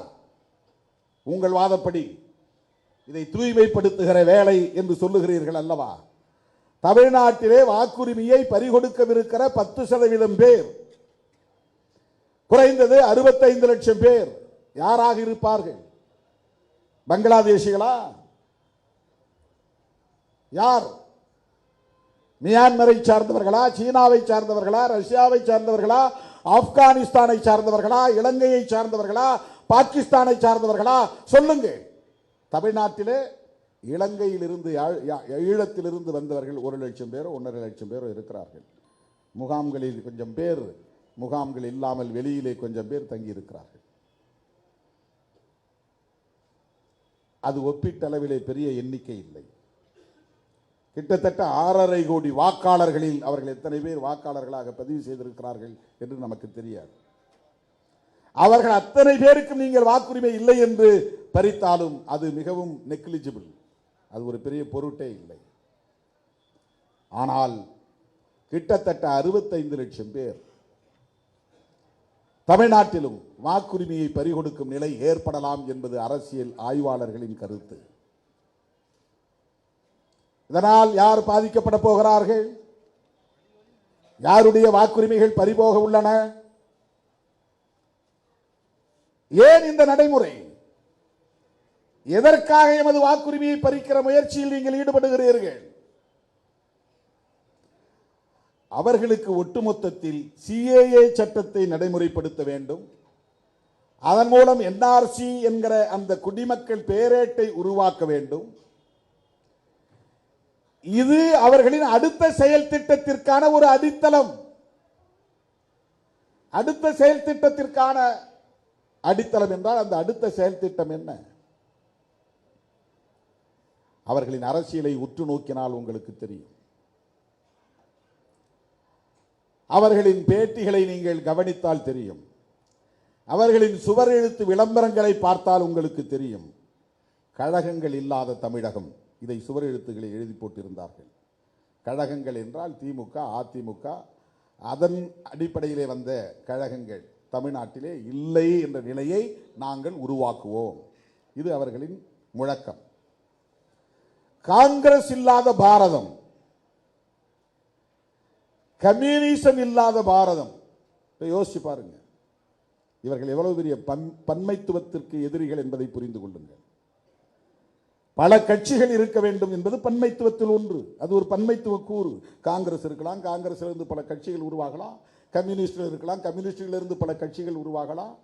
S1: உங்கள் வாதப்படி இதை தூய்மைப்படுத்துகிற வேலை என்று சொல்லுகிறீர்கள் அல்லவா? தமிழ்நாட்டிலே வாக்குரிமையை பறிகொடுக்கவிருக்கிற 10% பேர், குறைந்தது 65 லட்சம் பேர் யாராக இருப்பார்கள்? பங்களாதேஷிகளா? யார்? மியான்மரை சார்ந்தவர்களா? சீனாவை சார்ந்தவர்களா? ரஷ்யாவை சார்ந்தவர்களா? ஆப்கானிஸ்தானை சார்ந்தவர்களா? இலங்கையை சார்ந்தவர்களா? பாகிஸ்தானை சார்ந்தவர்களா? சொல்லுங்கள். தமிழ்நாட்டிலே இலங்கையிலிருந்து, ஈழத்திலிருந்து வந்தவர்கள் 1 லட்சம் பேரோ 1.5 லட்சம் பேரோ இருக்கிறார்கள். முகாம்களில் கொஞ்சம் பேர், முகாம்கள் இல்லாமல் வெளியிலே கொஞ்சம் பேர் தங்கி இருக்கிறார்கள். அது ஒப்பீட்டளவிலே பெரிய எண்ணிக்கை இல்லை. கிட்டத்தட்ட 6.5 கோடி வாக்காளர்களில் அவர்கள் எத்தனை பேர் வாக்காளர்களாக பதிவு செய்திருக்கிறார்கள் என்று நமக்கு தெரியாது. அவர்கள் அத்தனை பேருக்கும் நீங்கள் வாக்குரிமை இல்லை என்று பறித்தாலும் அது மிகவும் நெக்லிஜிபிள், அது ஒரு பெரிய பொருட்டே இல்லை. ஆனால் கிட்டத்தட்ட 65 லட்சம் பேர் தமிழ்நாட்டிலும் வாக்குரிமையை பறிகொடுக்கும் நிலை ஏற்படலாம் என்பது அரசியல் ஆய்வாளர்களின் கருத்து. இதனால் யார் பாதிக்கப்பட போகிறார்கள்? யாருடைய வாக்குரிமைகள் பறிபோக உள்ளன? ஏன் இந்த நடைமுறை? எதற்காக எமது வாக்குரிமையை பறிக்கிற முயற்சியில் நீங்கள் ஈடுபடுகிறீர்கள்? அவர்களுக்கு ஒட்டுமொத்தத்தில் சிஏஏ சட்டத்தை நடைமுறைப்படுத்த வேண்டும். அதன் மூலம் என்ஆர்சி என்கிற அந்த குடிமக்கள் பேரேட்டை உருவாக்க வேண்டும். இது அவர்களின் அடுத்த செயல் திட்டத்திற்கான ஒரு அடித்தளம். அடுத்த செயல் திட்டத்திற்கான அடித்தளம் என்றால் அந்த அடுத்த செயல் திட்டம் என்ன? அவர்களின் அரசியலை உற்று நோக்கினால் உங்களுக்கு தெரியும். அவர்களின் பேட்டிகளை நீங்கள் கவனித்தால் தெரியும். அவர்களின் சுவர் எழுத்து விளம்பரங்களை பார்த்தால் உங்களுக்கு தெரியும். கழகங்கள் இல்லாத தமிழகம், இதை சுவர் எழுத்துக்களை எழுதி போட்டிருந்தார்கள். கழகங்கள் என்றால் திமுக, அதிமுக, அதன் அடிப்படையிலே வந்த கழகங்கள் தமிழ்நாட்டிலே இல்லை என்ற நிலையை நாங்கள் உருவாக்குவோம். இது அவர்களின் முழக்கம். காங்கிரஸ் இல்லாத பாரதம், கம்யூனிசம் இல்லாத பாரதம். யோசிச்சு பாருங்க, இவர்கள் எவ்வளவு பெரிய பன்மைத்துவத்திற்கு எதிரிகள் என்பதை புரிந்து கொள்ளுங்கள். பல கட்சிகள் இருக்க வேண்டும் என்பது பன்மைத்துவத்தில் ஒன்று. அது ஒரு பன்மைத்துவ கூறு. காங்கிரஸ் இருக்கலாம், காங்கிரஸிலிருந்து பல கட்சிகள் உருவாகலாம். கம்யூனிஸ்டில் இருக்கலாம், கம்யூனிஸ்டிலிருந்து பல கட்சிகள் உருவாகலாம்.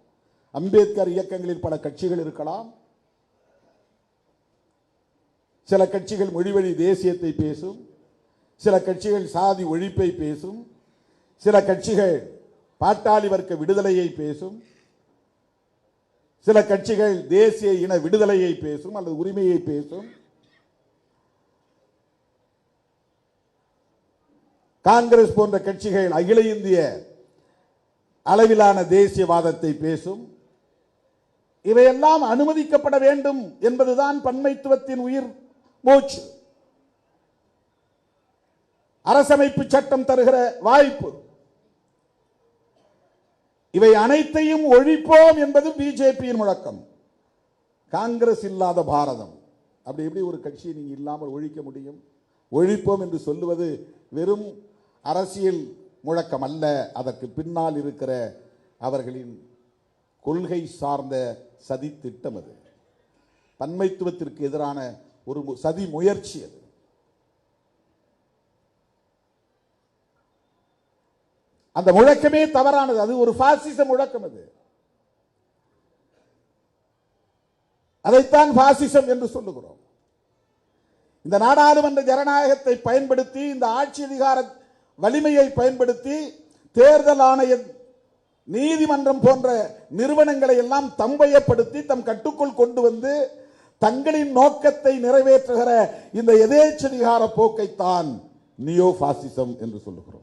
S1: அம்பேத்கர் இயக்கங்களில் பல கட்சிகள் இருக்கலாம். சில கட்சிகள் மொழிவழி தேசியத்தை பேசும், சில கட்சிகள் சாதி ஒழிப்பை பேசும், சில கட்சிகள் பாட்டாளி வர்க்க விடுதலையை பேசும், சில கட்சிகள் தேசிய இன விடுதலையை பேசும் அல்லது உரிமையை பேசும். காங்கிரஸ் போன்ற கட்சிகள் அகில இந்திய அளவிலான தேசியவாதத்தை பேசும். இவையெல்லாம் அனுமதிக்கப்பட வேண்டும் என்பதுதான் பன்மைத்துவத்தின் உயிர் மூச்சு. அரசமைப்பு சட்டம் தருகிற வாய்ப்பு. இவை அனைத்தையும் ஒழிப்போம் என்பது பிஜேபியின் முழக்கம். காங்கிரஸ் இல்லாத பாரதம். அப்படி எப்படி ஒரு கட்சியை நீங்க இல்லாமல் ஒழிக்க முடியும்? ஒழிப்போம் என்று சொல்லுவது வெறும் அரசியல் முழக்கம் அல்ல. அதற்கு பின்னால் இருக்கிற அவர்களின் கொள்கை சார்ந்த சதி திட்டம். அது பன்மைத்துவத்திற்கு எதிரான ஒரு சதி முயற்சி. அது அந்த முழக்கமே தவறானது. அது ஒரு பாசிச முழக்கம். அது அதைத்தான் பாசிசம் என்று சொல்லுகிறோம். இந்த நாடாளுமன்ற ஜனநாயகத்தை பயன்படுத்தி, இந்த ஆட்சி அதிகார வலிமையை பயன்படுத்தி, தேர்தல் ஆணையம், நீதிமன்றம் போன்ற நிறுவனங்களை எல்லாம் தம்பயப்படுத்தி தம் கட்டுக்குள் கொண்டு வந்து தங்களின் நோக்கத்தை நிறைவேற்றுகிற இந்த எதேச்சதிகார போக்கைத்தான் நியோ பாசிசம் என்று சொல்லுகிறோம்.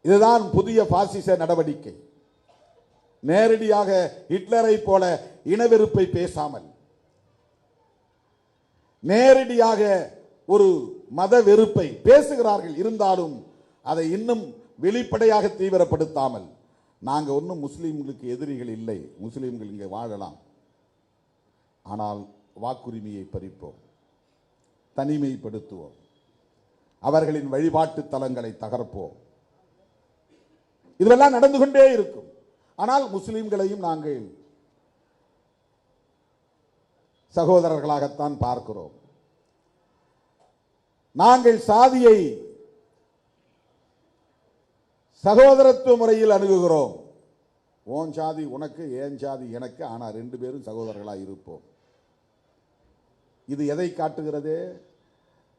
S1: இதுதான் புதிய பாசிச நடவடிக்கை. நேரடியாக ஹிட்லரை போல இனவெறுப்பை பேசாமல், நேரடியாக ஒரு மத வெறுப்பை பேசுகிறார்கள். இருந்தாலும் அதை இன்னும் வெளிப்படையாக தீவிரப்படுத்தாமல், நாங்கள் ஒன்றும் முஸ்லீம்களுக்கு எதிரிகள் இல்லை, முஸ்லீம்கள் இங்கே வாழலாம், ஆனால் வாக்குரிமையை பறிப்போம், தனிமைப்படுத்துவோம், அவர்களின் வழிபாட்டு தலங்களை தகர்ப்போம். இதெல்லாம் நடந்து கொண்டே இருக்கும். ஆனால் முஸ்லிம்களையும் நாங்கள் சகோதரர்களாகத்தான் பார்க்கிறோம். நாங்கள் சாதியை சகோதரத்துவ முறையில் அணுகுகிறோம். ஓன் சாதி உனக்கு, ஏன் சாதி எனக்கு, ஆனால் ரெண்டு பேரும் சகோதரர்களாக இருப்போம். இது எதை காட்டுகிறது?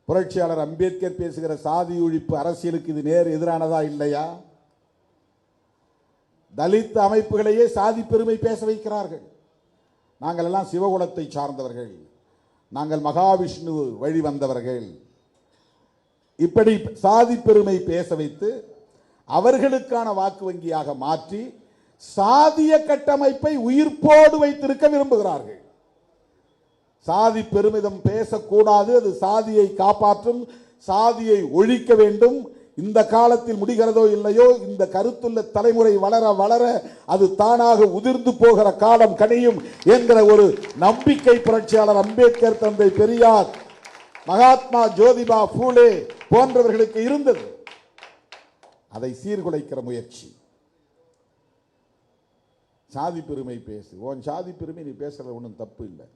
S1: புரட்சியாளர் அம்பேத்கர் பேசுகிற சாதி ஒழிப்பு அரசியலுக்கு இது நேர் எதிரானதா இல்லையா? தலித் அமைப்புகளையே சாதி பெருமை பேச வைக்கிறார்கள். நாங்கள் எல்லாம் சிவகுலத்தை சார்ந்தவர்கள், நாங்கள் மகாவிஷ்ணு வழி வந்தவர்கள், இப்படி சாதி பெருமை பேச வைத்து அவர்களுக்கான வாக்கு வங்கியாக மாற்றி சாதிய கட்டமைப்பை உயிர்ப்போடு வைத்திருக்க விரும்புகிறார்கள். சாதி பெருமிதம் பேசக்கூடாது, அது சாதியை காப்பாற்றும், சாதியை ஒழிக்க வேண்டும். இந்த காலத்தில் முடிகிறதோ இல்லையோ, இந்த கருத்துள்ள தலைமுறை வளர வளர அது தானாக உதிர்ந்து போகிற காலம் கனியும் என்கிற ஒரு நம்பிக்கை புரட்சியாளர் அம்பேத்கர், தந்தை பெரியார் மகாத்மா ஜோதிபா பூலே போன்றவர்களுக்கு இருந்தது. அதை சீர்குலைக்கிற முயற்சி. சாதி பெருமை பேசு, உன் சாதி பெருமை நீ பேசுறது ஒன்றும் தப்பு இல்லை.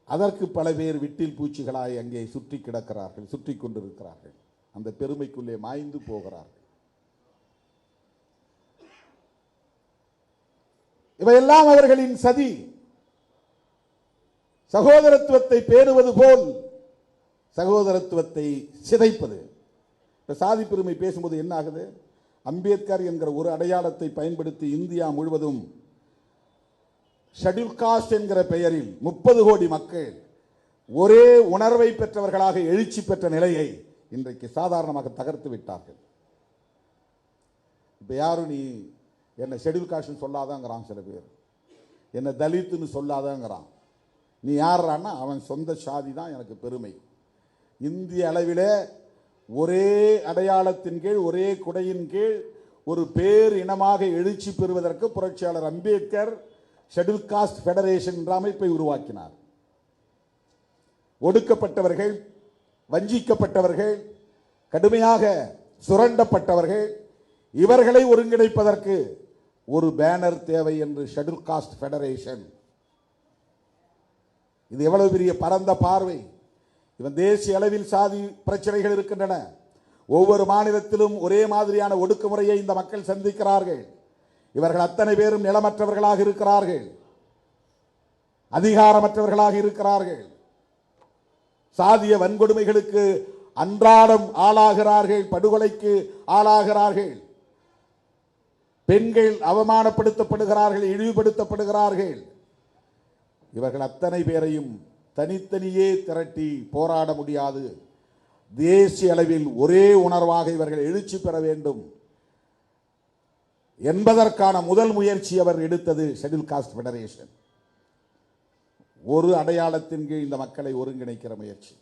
S1: அதற்கு பல பேர் விட்டில் பூச்சிகளாய் அங்கே சுற்றி கிடக்கிறார்கள், சுற்றி கொண்டிருக்கிறார்கள். அந்த பெருமைக்குள்ளே மாய்ந்து போகிறார்கள். இவையெல்லாம் அவர்களின் சதி. சகோதரத்துவத்தை பேணுவது போல் சகோதரத்துவத்தை சிதைப்பது. சாதி பெருமை பேசும்போது என்ன ஆகுது? அம்பேத்கர் என்கிற ஒரு அடையாளத்தை பயன்படுத்தி இந்தியா முழுவதும் ஷெட்யூல் காஸ்ட் என்கிற பெயரில் 30 கோடி மக்கள் ஒரே உணர்வை பெற்றவர்களாக எழுச்சி பெற்ற நிலையை இன்றைக்கு சாதாரணமாக தகர்த்து விட்டார்கள். இப்ப யாரும் நீ என்ன ஷெட்யூல் காஸ்ட் சொல்லாதாங்கிறான், சில பேர் என்ன தலித்துன்னு சொல்லாதாங்கிறான். நீ யாரான்னா அவன் சொந்த சாதி தான் எனக்கு பெருமை. இந்திய அளவிலே ஒரே அடையாளத்தின் கீழ் ஒரே குடையின் கீழ் ஒரு பேர் இனமாக எழுச்சி பெறுவதற்கு புரட்சியாளர் அம்பேத்கர் ஷெட்யூல் காஸ்ட் ஃபெடரேஷன் என்ற அமைப்பை உருவாக்கினார். ஒடுக்கப்பட்டவர்கள், வஞ்சிக்கப்பட்டவர்கள், கடுமையாக சுரண்டப்பட்டவர்கள், இவர்களை ஒருங்கிணைப்பதற்கு ஒரு பேனர் தேவை என்று ஷெட்யூல் காஸ்ட் ஃபெடரேஷன். இது எவ்வளவு பெரிய பரந்த பார்வை! இவன் தேசிய அளவில் சாதி பிரச்சனைகள் இருக்கின்றன. ஒவ்வொரு மாநிலத்திலும் ஒரே மாதிரியான ஒடுக்குமுறையை இந்த மக்கள் சந்திக்கிறார்கள். இவர்கள் அத்தனை பேரும் நிலமற்றவர்களாக இருக்கிறார்கள், அதிகாரமற்றவர்களாக இருக்கிறார்கள், சாதிய வன்கொடுமைகளுக்கு அன்றாடம் ஆளாகிறார்கள், படுகொலைக்கு ஆளாகிறார்கள், பெண்கள் அவமானப்படுத்தப்படுகிறார்கள், இழிவுபடுத்தப்படுகிறார்கள். இவர்கள் அத்தனை பேரையும் தனித்தனியே திரட்டி போராட முடியாது. தேசிய அளவில் ஒரே உணர்வாக இவர்கள் எழுச்சி பெற வேண்டும் என்பதற்கான முதல் முயற்சி அவர் எடுத்தது ஷெட்யூல் காஸ்ட் ஃபெடரேஷன். ஒரு அடையாளத்தின் கீழ் இந்த மக்களை ஒருங்கிணைக்கிற முயற்சி.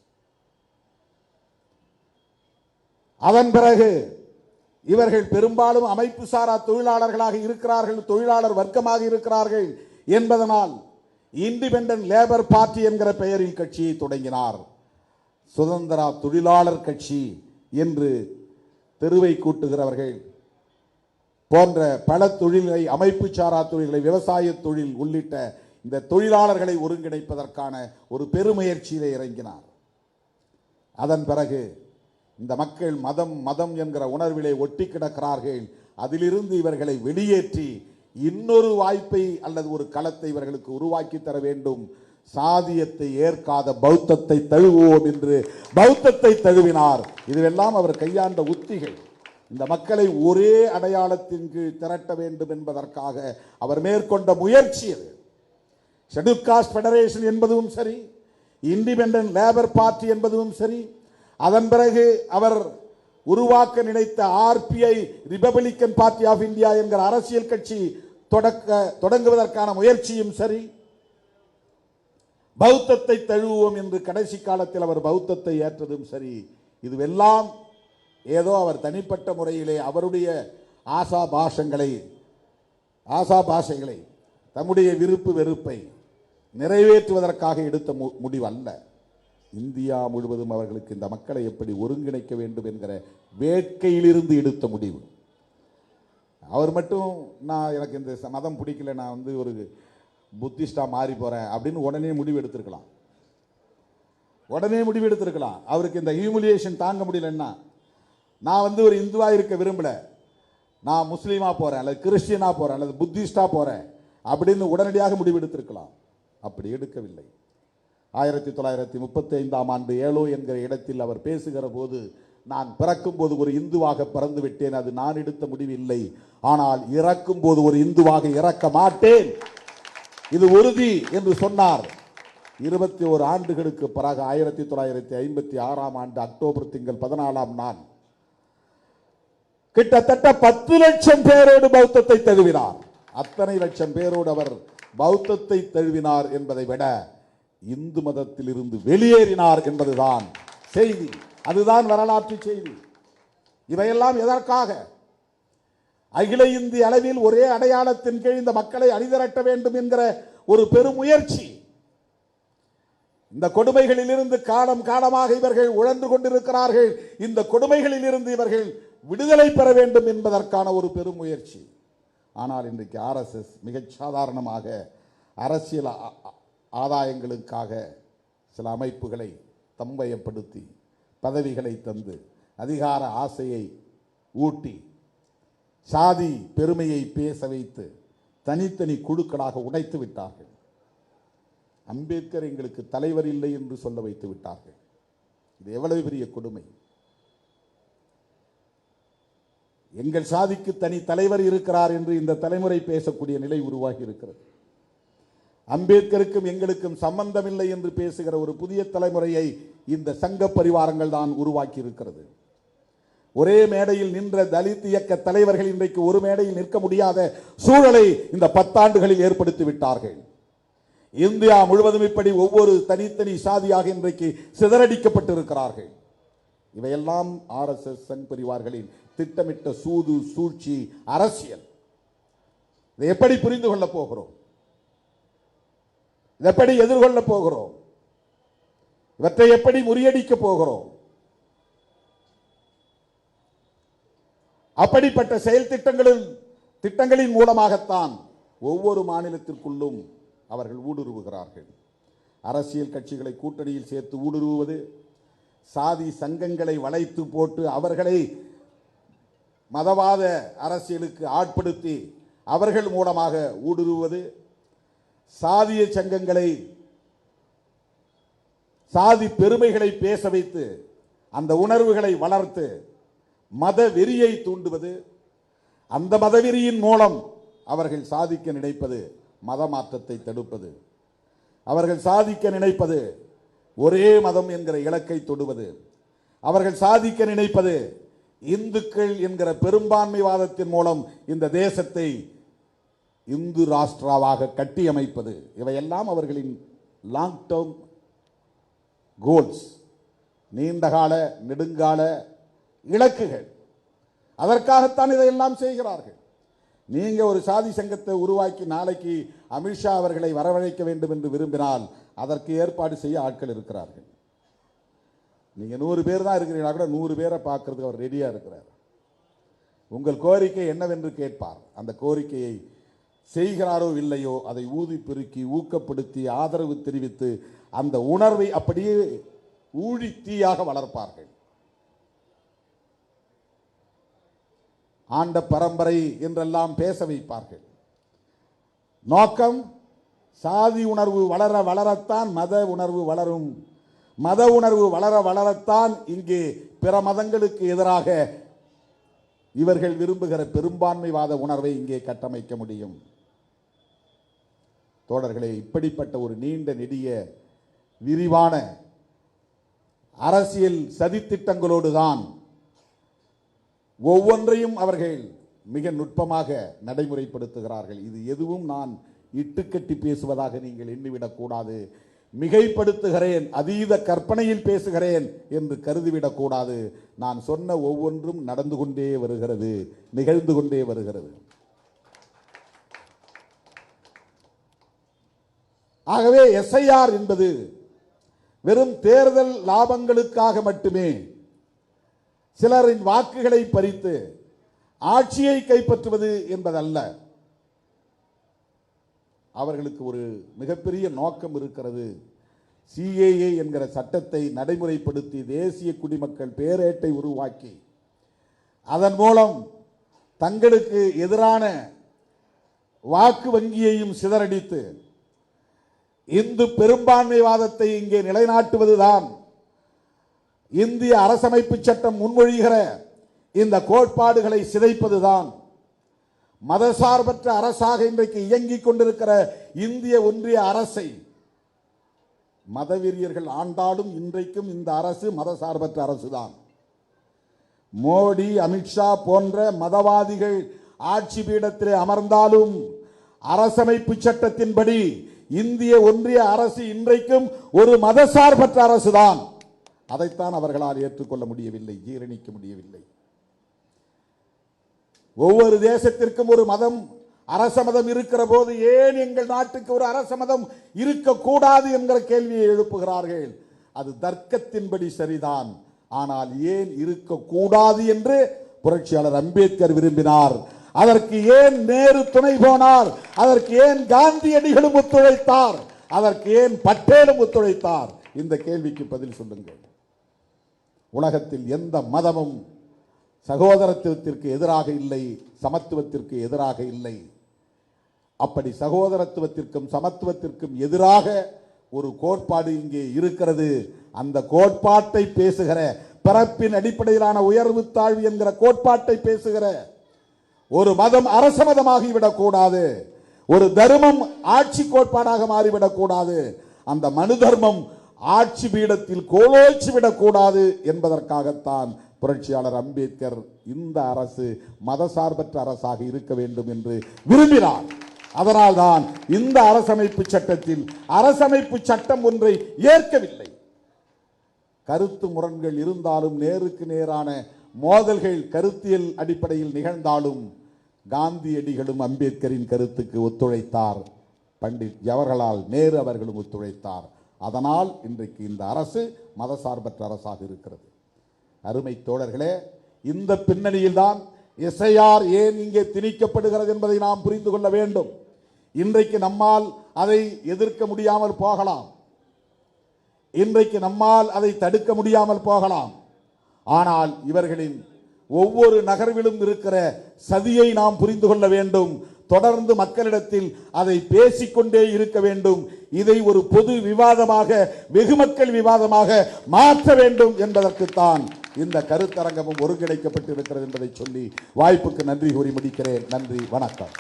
S1: அதன் பிறகு இவர்கள் பெரும்பாலும் அமைப்பு சாரா தொழிலாளர்களாக இருக்கிறார்கள், தொழிலாளர் வர்க்கமாக இருக்கிறார்கள் என்பதனால் இண்டிபெண்டன்ட் லேபர் பார்ட்டி என்கிற பெயரில் கட்சியை தொடங்கினார். சுதந்திர தொழிலாளர் கட்சி என்று தெருவை கூட்டுகிறவர்கள் போன்ற பல தொழில்களை, அமைப்பு சாரா தொழில்களை, விவசாய தொழில் உள்ளிட்ட இந்த தொழிலாளர்களை ஒருங்கிணைப்பதற்கான ஒரு பெருமுயற்சியிலே இறங்கினார். அதன் பிறகு இந்த மக்கள் மதம் மதம் என்கிற உணர்விலே ஒட்டி கிடக்கிறார்கள். அதிலிருந்து இவர்களை வெளியேற்றி இன்னொரு வாய்ப்பை அல்லது ஒரு களத்தை இவர்களுக்கு உருவாக்கி தர வேண்டும். சாதியத்தை ஏற்காத பௌத்தத்தை தழுவுவோம் என்று பௌத்தத்தை தழுவினார். இதுவெல்லாம் அவர் கையாண்ட உத்திகள். இந்த மக்களை ஒரே அடையாளத்தின் கீழ் திரட்ட வேண்டும் என்பதற்காக அவர் மேற்கொண்ட முயற்சி அது. ஷெட்யூல் காஸ்ட் ஃபெடரேஷன் என்பதும் சரி, இண்டிபெண்டன்ட் லேபர் பார்ட்டி என்பதும் சரி, அதன் பிறகு அவர் உருவாக்க நினைத்த RPI, republican party of India என்கிற அரசியல் கட்சி தொடங்குவதற்கான முயற்சியும் சரி, பௌத்தத்தை தழுவுவோம் என்று கடைசி காலத்தில் அவர் பௌத்தத்தை ஏற்றதும் சரி, இதுவெல்லாம் ஏதோ அவர் தனிப்பட்ட முறையிலே அவருடைய ஆசாபாசங்களை தம்முடைய விருப்பு வெறுப்பை நிறைவேற்றுவதற்காக எடுத்த முடிவு அல்ல. இந்தியா முழுவதும் அவர்களுக்கு இந்த மக்களை எப்படி ஒருங்கிணைக்க வேண்டும் என்கிற வேட்கையிலிருந்து எடுத்த முடிவு. அவர் மட்டும் எனக்கு இந்த மதம் பிடிக்கல, நான் ஒரு புத்திஸ்டா மாறி போறேன் அப்படின்னு உடனே முடிவு எடுத்திருக்கலாம். அவருக்கு இந்த ஹியூமிலியேஷன் தாங்க முடியலன்னா, நான் ஒரு இந்துவா இருக்க விரும்பல, நான் முஸ்லீமா போறேன் அல்லது கிறிஸ்டியனா போறேன் அல்லது புத்திஸ்டா போறேன் அப்படின்னு உடனடியாக முடிவு எடுத்திருக்கலாம். அப்படி எடுக்கவில்லை. 1935ஆம் ஆண்டு ஏலோ என்கிற இடத்தில் அவர் பேசுகிற போது, நான் பிறக்கும் போது ஒரு இந்துவாக பிறந்து விட்டேன், அது நான் எடுத்த முடிவு இல்லை, ஆனால் இறக்கும் போது ஒரு இந்துவாக இறக்க மாட்டேன், இது உறுதி என்று சொன்னார். 21 ஆண்டுகளுக்கு பிறகு 1956ஆம் ஆண்டு அக்டோபர் திங்கள் 14ஆம் நாள் கிட்டத்தட்ட 10 லட்சம் பேரோடு பௌத்தத்தை தழுவினார். அத்தனை லட்சம் பேரோடு அவர் பௌத்தத்தை தழுவினார் என்பதை விட இந்து மதத்தில் இருந்து வெளியேறினார் என்பதுதான் செய்தி. அதுதான் வரலாற்று செய்தி. இவையெல்லாம் எதற்காக? அகில இந்திய அளவில் ஒரே அடையாளத்தின் கீழ் இந்த மக்களை அணிதிரட்ட வேண்டும் என்கிற ஒரு பெரும் முயற்சி. இந்த கொடுமைகளிலிருந்து காலம் காலமாக இவர்கள் உழன்று கொண்டிருக்கிறார்கள். இந்த கொடுமைகளில் இருந்து இவர்கள் விடுதலை பெற வேண்டும் என்பதற்கான ஒரு பெரும் முயற்சி. ஆனால் இன்றைக்கு RSS மிகச் சாதாரணமாக அரசியல் ஆதாயங்களுக்காக சில அமைப்புகளை தம்பயப்படுத்தி பதவிகளை தந்து அதிகார ஆசையை ஊட்டி சாதி பெருமையை பேச வைத்து தனித்தனி குழுக்களாக உடைத்து விட்டார்கள். அம்பேத்கர் எங்களுக்கு தலைவர் இல்லை என்று சொல்ல வைத்து விட்டார்கள். இது எவ்வளவு பெரிய கொடுமை! எங்கள் சாதிக்கு தனி தலைவர் இருக்கிறார் என்று இந்த தலைமுறை பேசக்கூடிய நிலை உருவாகி இருக்கிறது. அம்பேத்கருக்கும் எங்களுக்கும் சம்பந்தமில்லை என்று பேசுகிற ஒரு புதிய தலைமுறையை இந்த சங்க பரிவாரங்கள் தான் உருவாக்கி இருக்கிறது. ஒரே மேடையில் நின்ற தலித் இயக்க தலைவர்கள் இன்றைக்கு ஒரு மேடையில் நிற்க முடியாத சூழலை இந்த 10 ஆண்டுகளில் ஏற்படுத்தி விட்டார்கள். இந்தியா முழுவதும் இப்படி ஒவ்வொரு தனித்தனி சாதியாக இன்றைக்கு சிதறடிக்கப்பட்டிருக்கிறார்கள். இவையெல்லாம் RSS சங் பரிவார்களின் திட்டமிட்ட சூது சூழ்ச்சி அரசியல். இதை எப்படி புரிந்து கொள்ள போகிறோம்? இதை எப்படி எதிர்கொள்ள போகிறோம்? இவற்றை எப்படி முறியடிக்க போகிறோம்? அப்படிப்பட்ட செயல் திட்டங்களின் மூலமாகத்தான் ஒவ்வொரு மாநிலத்திற்குள்ளும் அவர்கள் ஊடுருவுகிறார்கள். அரசியல் கட்சிகளை கூட்டணியில் சேர்த்து ஊடுருவுவது, சாதி சங்கங்களை வளைத்து போட்டு அவர்களை மதவாத அரசியலுக்கு ஆட்படுத்தி அவர்கள் மூலமாக ஊடுருவுவது, சாதிய சங்கங்களை சாதி பெருமைகளை பேச வைத்து அந்த உணர்வுகளை வளர்த்து மத வெறியை தூண்டுவது, அந்த மதவெறியின் மூலம் அவர்கள் சாதிக்க நினைப்பது மத மாற்றத்தை தடுப்பது, அவர்கள் சாதிக்க நினைப்பது ஒரே மதம் என்கிற இலக்கை தொடுவது, அவர்கள் சாதிக்க நினைப்பது இந்துக்கள் என்கிற பெரும்பான்மைவாதத்தின் மூலம் இந்த தேசத்தை இந்து ராஷ்டிராவாக கட்டியமைப்பது. இவையெல்லாம் அவர்களின் லாங் டேர்ம் கோல்ஸ், நீண்டகால நெடுங்கால இலக்குகள். அதற்காகத்தான் இதையெல்லாம் செய்கிறார்கள். நீங்க ஒரு சாதி சங்கத்தை உருவாக்கி நாளைக்கு அமித்ஷா அவர்களை வரவழைக்க வேண்டும் என்று விரும்பினால் அதற்கு ஏற்பாடு செய்ய ஆட்கள் இருக்கிறார்கள். நீங்க 100 பேர் தான் இருக்கிறீங்களா கூட 100 பேரை பார்க்கறதுக்கு அவர் ரெடியா இருக்கிறார். உங்கள் கோரிக்கை என்னவென்று கேட்பார். அந்த கோரிக்கையை செய்கிறாரோ இல்லையோ அதை ஊதி பெருக்கி ஊக்கப்படுத்தி ஆதரவு தெரிவித்து அந்த உணர்வை அப்படியே ஊழி தீயாக வளர்ப்பார்கள். ஆண்ட பரம்பரை என்றெல்லாம் பேச வைப்பார்கள். நோக்கம் சாதி உணர்வு வளர வளரத்தான் மத உணர்வு வளரும், மத உணர்வு வளர வளரத்தான் இங்கே பிற மதங்களுக்கு எதிராக இவர்கள் விரும்புகிற பெரும்பான்மைவாத உணர்வை இங்கே கட்டமைக்க முடியும். தோழர்களே, இப்படிப்பட்ட ஒரு நீண்ட நெடிய விரிவான அரசியல் சதித்திட்டங்களோடு தான் ஒவ்வொன்றையும் அவர்கள் மிக நுட்பமாக நடைமுறைப்படுத்துகிறார்கள். இது எதுவும் நான் இட்டுக்கட்டி பேசுவதாக நீங்கள் எண்ணிவிடக் கூடாது. மிகைப்படுத்துகிறேன், அதீத கற்பனையில் பேசுகிறேன் என்று கருதிவிடக் கூடாது. நான் சொன்ன ஒவ்வொன்றும் நடந்து கொண்டே வருகிறது, நிகழ்ந்து கொண்டே வருகிறது. ஆகவே SIR என்பது வெறும் தேர்தல் லாபங்களுக்காக மட்டுமே சிலரின் வாக்குகளை பறித்து ஆட்சியை கைப்பற்றுவது என்பதல்ல. அவர்களுக்கு ஒரு மிகப்பெரிய நோக்கம் இருக்கிறது. CAA என்கிற சட்டத்தை நடைமுறைப்படுத்தி தேசிய குடிமக்கள் பேரேட்டை உருவாக்கி அதன் மூலம் தங்களுக்கு எதிரான வாக்கு வங்கியையும் சிதறடித்து இந்து பெரும்பான்மைவாதத்தை இங்கே நிலைநாட்டுவதுதான் இந்திய அரசமைப்பு சட்டம் முன்மொழிகிற இந்த கோட்பாடுகளை சிதைப்பதுதான் மதசார்பற்ற அரசாக இன்றைக்கு இயங்கிக் கொண்டிருக்கிற இந்திய ஒன்றிய அரசை மதவெறியர்கள் ஆண்டாலும் இன்றைக்கும் இந்த அரசு மதசார்பற்ற அரசுதான். மோடி, அமித்ஷா போன்ற மதவாதிகள் ஆட்சி பீடத்திலே அமர்ந்தாலும் அரசமைப்பு சட்டத்தின்படி இந்திய ஒன்றிய அரசு இன்றைக்கும் ஒரு மதசார்பற்ற அரசுதான். அதைத்தான் அவர்களால் ஏற்றுக்கொள்ள முடியவில்லை, ஜீரணிக்க முடியவில்லை. ஒவ்வொரு தேசத்திற்கும் ஒரு மதம் அரசமதம் இருக்கிற போது ஏன் எங்கள் நாட்டுக்கு ஒரு அரசமதம் இருக்கக்கூடாது என்கிற கேள்வியை எழுப்புகிறார்கள். அது தர்க்கத்தின்படி சரிதான். ஆனால் ஏன் இருக்கக்கூடாது என்று புரட்சியாளர் அம்பேத்கர் விரும்பினார். அதற்கு ஏன் நேரு துணை போனார்? அதற்கு ஏன் காந்தியடிகளும் ஒத்துழைத்தார்? அதற்கு ஏன் பட்டேலும் ஒத்துழைத்தார்? இந்த கேள்விக்கு பதில் சொல்லுங்கள். உலகத்தில் எந்த மதமும் சகோதரத்துவத்திற்கு எதிராக இல்லை, சமத்துவத்திற்கு எதிராக இல்லை. அப்படி சகோதரத்துவத்திற்கும் சமத்துவத்திற்கும் எதிராக ஒரு கோட்பாடு இங்கே இருக்கிறது. அந்த கோட்பாட்டை பேசுகிற, பிறப்பின் அடிப்படையிலான உயர்வு தாழ்வு என்கிற கோட்பாட்டை பேசுகிற ஒரு மதம் அரச மதமாகிவிடக் கூடாது. ஒரு தர்மம் ஆட்சி கோட்பாடாக மாறிவிடக் கூடாது. அந்த மனு தர்மம் ஆட்சி பீடத்தில் கோலோச்சி விடக்கூடாது என்பதற்காகத்தான் புரட்சியாளர் அம்பேத்கர் இந்த அரசு மதசார்பற்ற அரசாக இருக்க வேண்டும் என்று விரும்பினார். அதனால்தான் இந்த அரசமைப்பு சட்டத்தில் அரசமைப்பு சட்டம் ஒன்றை ஏற்கவில்லை. கருத்து முரண்கள் இருந்தாலும், நேருக்கு நேரான மோதல்கள் கருத்தியல் அடிப்படையில் நிகழ்ந்தாலும் காந்தியடிகளும் அம்பேத்கரின் கருத்துக்கு ஒத்துழைத்தார். பண்டிட் ஜவஹர்லால் நேரு அவர்களும் ஒத்துழைத்தார். அதனால் இன்றைக்கு இந்த அரசு மதசார்பற்ற அரசாக இருக்கிறது. அருமை தோழர்களே, இந்த பின்னணியில் தான் எஸ்ஐஆர் ஏன் இங்கே திணிக்கப்படுகிறது என்பதை நாம் புரிந்து கொள்ள வேண்டும். இன்றைக்கு நம்மால் அதை எதிர்க்க முடியாமல் போகலாம், இன்றைக்கு நம்மால் அதை தடுக்க முடியாமல் போகலாம். ஆனால் இவர்களின் ஒவ்வொரு நகர்விலும் இருக்கிற சதியை நாம் புரிந்து கொள்ள வேண்டும். தொடர்ந்து மக்களிடத்தில் அதை பேசிக்கொண்டே இருக்க வேண்டும். இதை ஒரு பொது விவாதமாக, வெகுமக்கள் விவாதமாக மாற்ற வேண்டும் என்பதற்குத்தான் இந்த கருத்தரங்கமும் ஒருங்கிணைக்கப்பட்டிருக்கிறது என்பதை சொல்லி வாய்ப்புக்கு நன்றி கூறி முடிக்கிறேன். நன்றி, வணக்கம்.